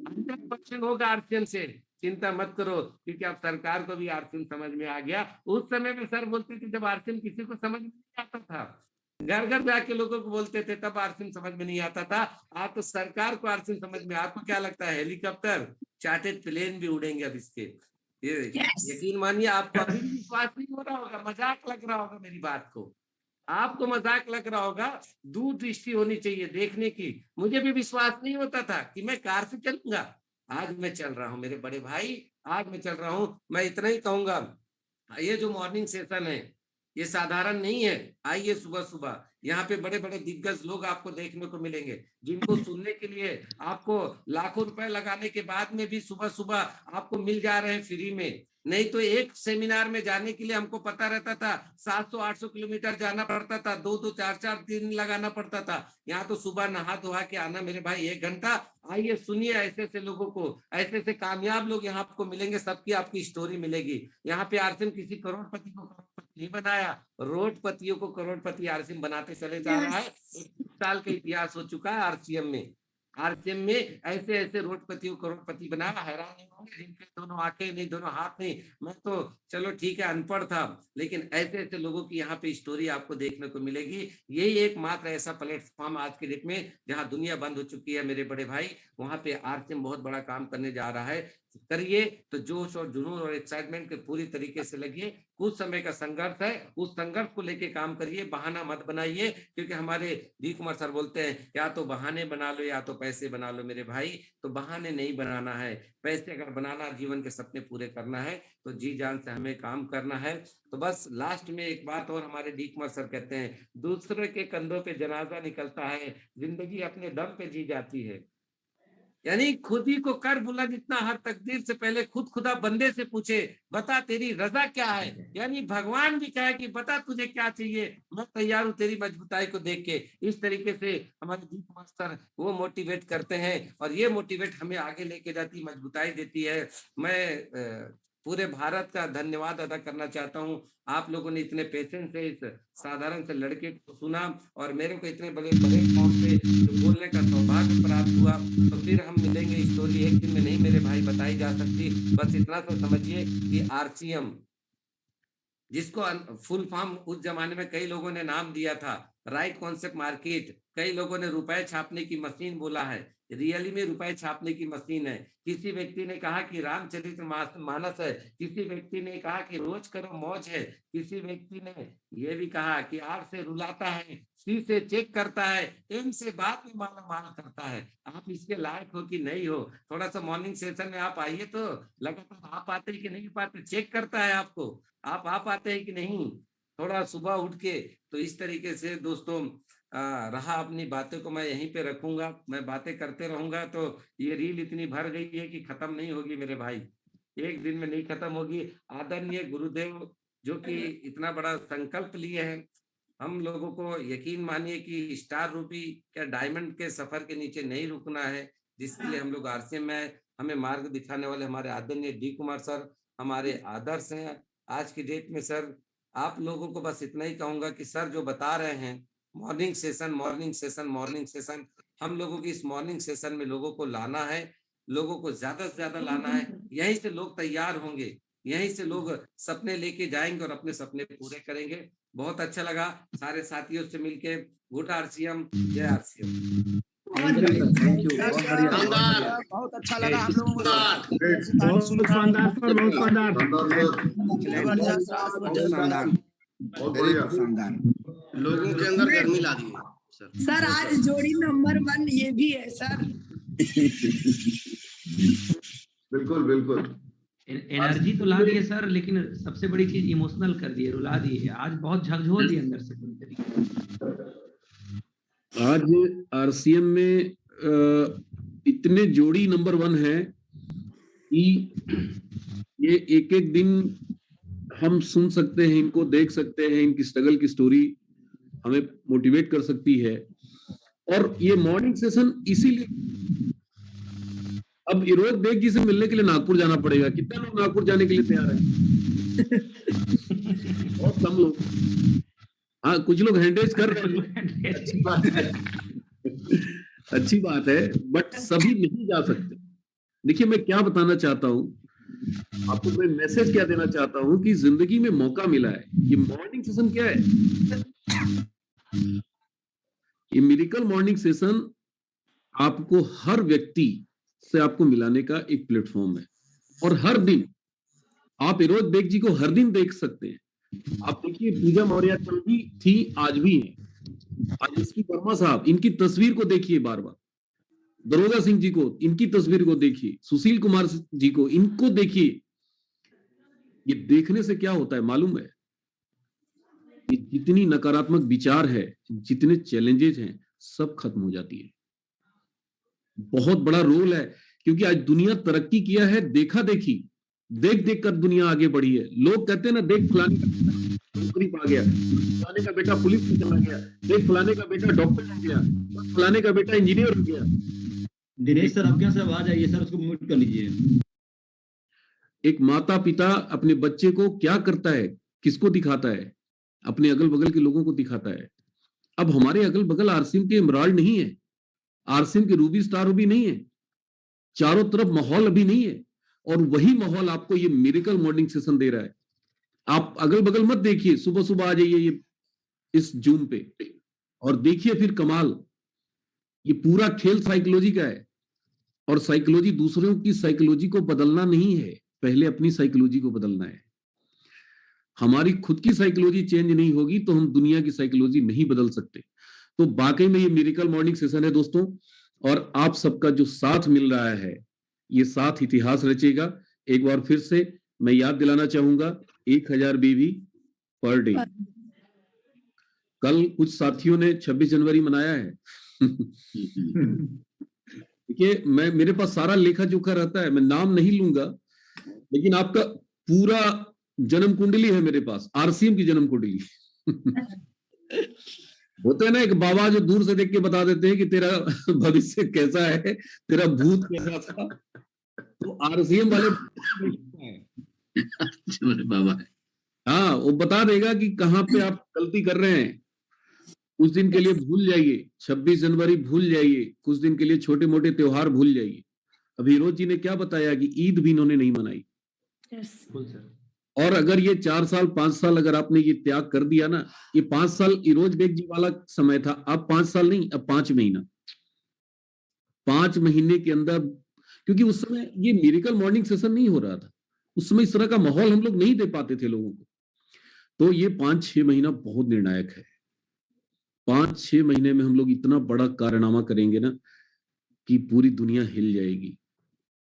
100% होगा आरसीएम से। चिंता मत करो, क्योंकि अब सरकार को भी आरसीएम समझ में आ गया। उस समय में सर बोलते थे जब आरसीएम किसी को समझ नहीं आता था, घर घर जाके लोगों को बोलते थे, तब आरसीएम समझ में नहीं आता था। आज तो सरकार को आरसीएम समझ में। आपको क्या लगता है, हेलीकॉप्टर, चार्टेड प्लेन भी उड़ेंगे अब इसके। ये यकीन मानिए, आपको अभी भी विश्वास नहीं हो रहा होगा, मजाक लग रहा होगा मेरी बात को, आपको मजाक लग रहा होगा। दूरदृष्टि होनी चाहिए देखने की। मुझे भी विश्वास नहीं होता था कि मैं कार से चलूंगा, आज मैं चल रहा हूँ मेरे बड़े भाई, आज मैं चल रहा हूँ। मैं इतना ही कहूंगा, ये जो मॉर्निंग सेशन है ये साधारण नहीं है। आइए सुबह सुबह, यहाँ पे बड़े बड़े दिग्गज लोग आपको देखने को मिलेंगे, जिनको सुनने के लिए आपको लाखों रुपए लगाने के बाद में भी सुबह सुबह आपको मिल जा रहे हैं फ्री में। नहीं तो एक सेमिनार में जाने के लिए हमको पता रहता था 700-800 किलोमीटर जाना पड़ता था, 2-2, 4-4 दिन लगाना पड़ता था। यहाँ तो सुबह नहा धोहा के आना मेरे भाई, 1 घंटा। आइए सुनिए, ऐसे ऐसे लोगों को, ऐसे ऐसे कामयाब लोग यहाँ आपको मिलेंगे, सबकी आपकी स्टोरी मिलेगी। यहाँ पे आरसीएम किसी करोड़पति को करोड़पति नहीं बनाया, रोडपतियों को करोड़पति आरसीएम बनाते चले जा रहा है। 21 साल का इतिहास हो चुका है आरसीएम में। आरसीएम में ऐसे ऐसे रोडपतियों करोड़पति बनाया, हैरान नहीं होंगे जिनके दोनों आंखें नहीं, दोनों हाथ नहीं। मैं तो चलो ठीक है अनपढ़ था, लेकिन ऐसे ऐसे लोगों की यहाँ पे स्टोरी आपको देखने को मिलेगी। यही एकमात्र ऐसा प्लेटफॉर्म आज के डेट में जहाँ दुनिया बंद हो चुकी है मेरे बड़े भाई, वहां पे आरसीएम बहुत बड़ा काम करने जा रहा है। करिए तो जोश और जुनून और एक्साइटमेंट के पूरी तरीके से लगिए। कुछ समय का संघर्ष है, उस संघर्ष को लेके काम करिए, बहाना मत बनाइए। क्योंकि हमारे डी कुमार सर बोलते हैं या तो बहाने बना लो या तो पैसे बना लो। मेरे भाई तो बहाने नहीं बनाना है, पैसे अगर बनाना, जीवन के सपने पूरे करना है तो जी जान से हमें काम करना है। तो बस लास्ट में एक बात और हमारे डी कुमार सर कहते हैं, दूसरे के कंधों पे जनाजा निकलता है, जिंदगी अपने दम पे जी जाती है। यानी खुद ही को कर बुलंद जितना हर तकदीर से पहले खुद खुदा बंदे से पूछे बता तेरी रजा क्या है। यानी भगवान भी कहे कि बता तुझे क्या चाहिए, मैं तैयार हूं तेरी मजबूताई को देख के। इस तरीके से हमारे डी कुमार सर वो मोटिवेट करते हैं और ये मोटिवेट हमें आगे लेके जाती, मजबूताई देती है। मैं पूरे भारत का धन्यवाद अदा करना चाहता हूं। आप लोगों ने इतने पेशेंस से इस साधारण से लड़के को सुना और मेरे को इतने बड़े फॉर्म पे बोलने का सौभाग्य प्राप्त हुआ। तो फिर हम मिलेंगे। स्टोरी एक दिन में नहीं मेरे भाई बताई जा सकती। बस इतना तो समझिए कि आरसीएम, जिसको फुल फॉर्म उस जमाने में कई लोगों ने नाम दिया था राइट कॉन्सेप्ट मार्केट, कई लोगों ने रुपए छापने की मशीन बोला है, रियली में रुपए छापने की मशीन है। किसी व्यक्ति ने कहा कि रामचरित्र मानस है, किसी व्यक्ति ने कहा कि रोज करो मौज है, किसी व्यक्ति ने यह भी कहा कि आर से रुलाता है, सी से चेक करता है, एम से बाद में माला माल करता है। आप इसके लायक हो कि नहीं हो? थोड़ा सा मॉर्निंग सेशन में आप आइए तो लगातार आप आते कि नहीं पाते, चेक करता है आपको, आप आते हैं कि नहीं थोड़ा सुबह उठ के। तो इस तरीके से दोस्तों रहा, अपनी बातें को मैं यहीं पे रखूंगा। मैं बातें करते रहूंगा तो ये रील इतनी भर गई है कि खत्म नहीं होगी मेरे भाई, एक दिन में नहीं खत्म होगी। आदरणीय गुरुदेव जो कि इतना बड़ा संकल्प लिए हैं, हम लोगों को यकीन मानिए कि स्टार रूपी क्या डायमंड के सफर के नीचे नहीं रुकना है, जिसके लिए हम लोग आरसीएम में हमें मार्ग दिखाने वाले हमारे आदरणीय डी कुमार सर हमारे आदर्श हैं आज की डेट में। सर आप लोगों को बस इतना ही कहूंगा कि सर जो बता रहे हैं morning session morning session morning session, हम लोगों की इस मॉर्निंग सेशन में लोगों को लाना है, लोगों को ज्यादा से ज्यादा लाना है। यहीं से लोग तैयार होंगे, यहीं से लोग सपने लेके जाएंगे और अपने सपने पूरे करेंगे। बहुत अच्छा लगा सारे साथियों से मिलके। गुड आरसीएम, जय आरसीएम। थैंक यू, बहुत बढ़िया, बहुत अच्छा लगा हम लोगों को। बहुत शानदार सर, बहुत शानदार, बहुत बढ़िया। लोगों के अंदर गर्मी ला दी सर। सर आज जोड़ी नंबर 1 ये भी है सर। बिल्कुल बिल्कुल, एनर्जी तो ला दी है सर, लेकिन सबसे बड़ी चीज इमोशनल कर दी है, रुला दी है। आज बहुत झकझोर दी अंदर से पूरी तरीके। आज आरसीएम में इतने जोड़ी नंबर 1 है कि ये एक एक दिन हम सुन सकते हैं, इनको देख सकते हैं, इनकी स्ट्रगल की स्टोरी हमें मोटिवेट कर सकती है। और ये मॉर्निंग सेशन इसीलिए, अब इरोज बेग जी से मिलने के लिए नागपुर जाना पड़ेगा। कितने लोग नागपुर जाने के लिए तैयार हैं? बहुत कम लोग। हाँ, कुछ लोग हैंडरेज कर रहे हैं, अच्छी बात है, अच्छी बात है, बट सभी नहीं जा सकते। देखिए मैं क्या बताना चाहता हूं आपको, मैं मैसेज क्या देना चाहता हूं कि जिंदगी में मौका मिला है। ये मॉर्निंग सेशन क्या है? ये मिरेकल मॉर्निंग सेशन आपको हर व्यक्ति से आपको मिलाने का एक प्लेटफॉर्म है। और हर दिन आप इरोज बेग जी को हर दिन देख सकते हैं। आप देखिए पूजा मौर्य भी थी, आज भी है। आज इसकी वर्मा साहब, इनकी तस्वीर को देखिए बार बार। दरोगा सिंह जी को, इनकी तस्वीर को देखिए। सुशील कुमार जी को, इनको देखिए। ये देखने से क्या होता है मालूम है? कि जितनी नकारात्मक विचार है, जितने चैलेंजेस हैं, सब खत्म हो जाती है। बहुत बड़ा रोल है, क्योंकि आज दुनिया तरक्की किया है, देखा देखी, देख देख कर दुनिया आगे बढ़ी है। लोग कहते हैं ना, देख फलाने का बेटा नौकरी पा गया, फलाने का बेटा पुलिस में चला गया, देख फलाने का बेटा डॉक्टर हो गया, फलाने का बेटा इंजीनियर हो गया। दिनेश सर आपके यहाँ से आवाज आई है सर, उसको म्यूट कर लीजिए। एक माता पिता अपने बच्चे को क्या करता है, किसको दिखाता है? अपने अगल बगल के लोगों को दिखाता है। अब हमारे अगल बगल आरसीएम के एमराल्ड नहीं है। आरसीएम के रूबी स्टार अभी नहीं है, चारों तरफ माहौल अभी नहीं है, और वही माहौल आपको ये मिरेकल मॉर्निंग सेशन दे रहा है। आप अगल बगल मत देखिए, सुबह सुबह आ जाइए ये इस जूम पे और देखिए फिर कमाल। ये पूरा खेल साइकोलॉजी का है, और साइकोलॉजी दूसरों की साइकोलॉजी को बदलना नहीं है, पहले अपनी साइकोलॉजी को बदलना है। हमारी खुद की साइकोलॉजी चेंज नहीं होगी तो हम दुनिया की साइकोलॉजी नहीं बदल सकते। तो वाकई में ये मिरेकल मॉर्निंग सेशन है दोस्तों, और आप सबका जो साथ मिल रहा है, ये साथ इतिहास रचेगा। एक बार फिर से मैं याद दिलाना चाहूंगा, 1000 बीवी पर डे। कल कुछ साथियों ने 26 जनवरी मनाया है। देखिए, मेरे पास सारा लेखा जोखा रहता है, मैं नाम नहीं लूंगा, लेकिन आपका पूरा जन्म कुंडली है मेरे पास, आरसीएम की जन्म कुंडली। होता है ना एक बाबा जो दूर से देख के बता देते हैं कि तेरा भविष्य कैसा है, तेरा भूत कैसा था, तो आरसीएम वाले बाबा है। हाँ, वो बता देगा कि कहाँ पे आप गलती कर रहे हैं। कुछ दिन के लिए भूल जाइए, 26 जनवरी भूल जाइए, कुछ दिन के लिए छोटे मोटे त्योहार भूल जाइए। अभी हीरोज जी ने क्या बताया कि ईद भी इन्होंने नहीं मनाई। और अगर ये 4 साल 5 साल अगर आपने ये त्याग कर दिया ना, ये 5 साल इरोज बेग जी वाला समय था, अब 5 साल नहीं, अब 5 महीना, 5 महीने के अंदर, क्योंकि उस समय ये मिरेकल मॉर्निंग सेशन नहीं हो रहा था, उस समय इस तरह का माहौल हम लोग नहीं दे पाते थे लोगों को। तो ये 5-6 महीना बहुत निर्णायक है। 5-6 महीने में हम लोग इतना बड़ा कारनामा करेंगे ना कि पूरी दुनिया हिल जाएगी।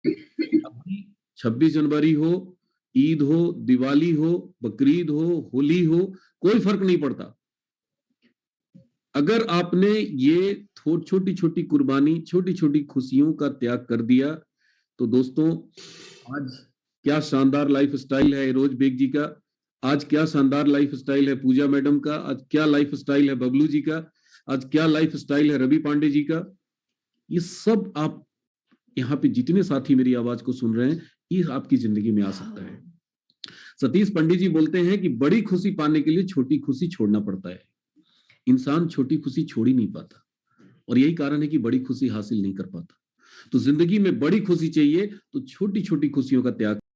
अभी 26 जनवरी हो, ईद हो, दिवाली हो, बकरीद हो, होली हो, कोई फर्क नहीं पड़ता। अगर आपने ये छोटी छोटी कुर्बानी, छोटी छोटी खुशियों का त्याग कर दिया, तो दोस्तों आज क्या शानदार लाइफ स्टाइल है रोज बेग जी का, आज क्या शानदार लाइफ स्टाइल है पूजा मैडम का, आज क्या लाइफ स्टाइल है बबलू जी का, आज क्या लाइफ स्टाइल है रवि पांडे जी का। ये सब आप यहाँ पे जितने साथी मेरी आवाज को सुन रहे हैं, ये आपकी जिंदगी में आ सकता है। सतीश पंडित जी बोलते हैं कि बड़ी खुशी पाने के लिए छोटी खुशी छोड़ना पड़ता है। इंसान छोटी खुशी छोड़ ही नहीं पाता, और यही कारण है कि बड़ी खुशी हासिल नहीं कर पाता। तो जिंदगी में बड़ी खुशी चाहिए तो छोटी छोटी खुशियों का त्याग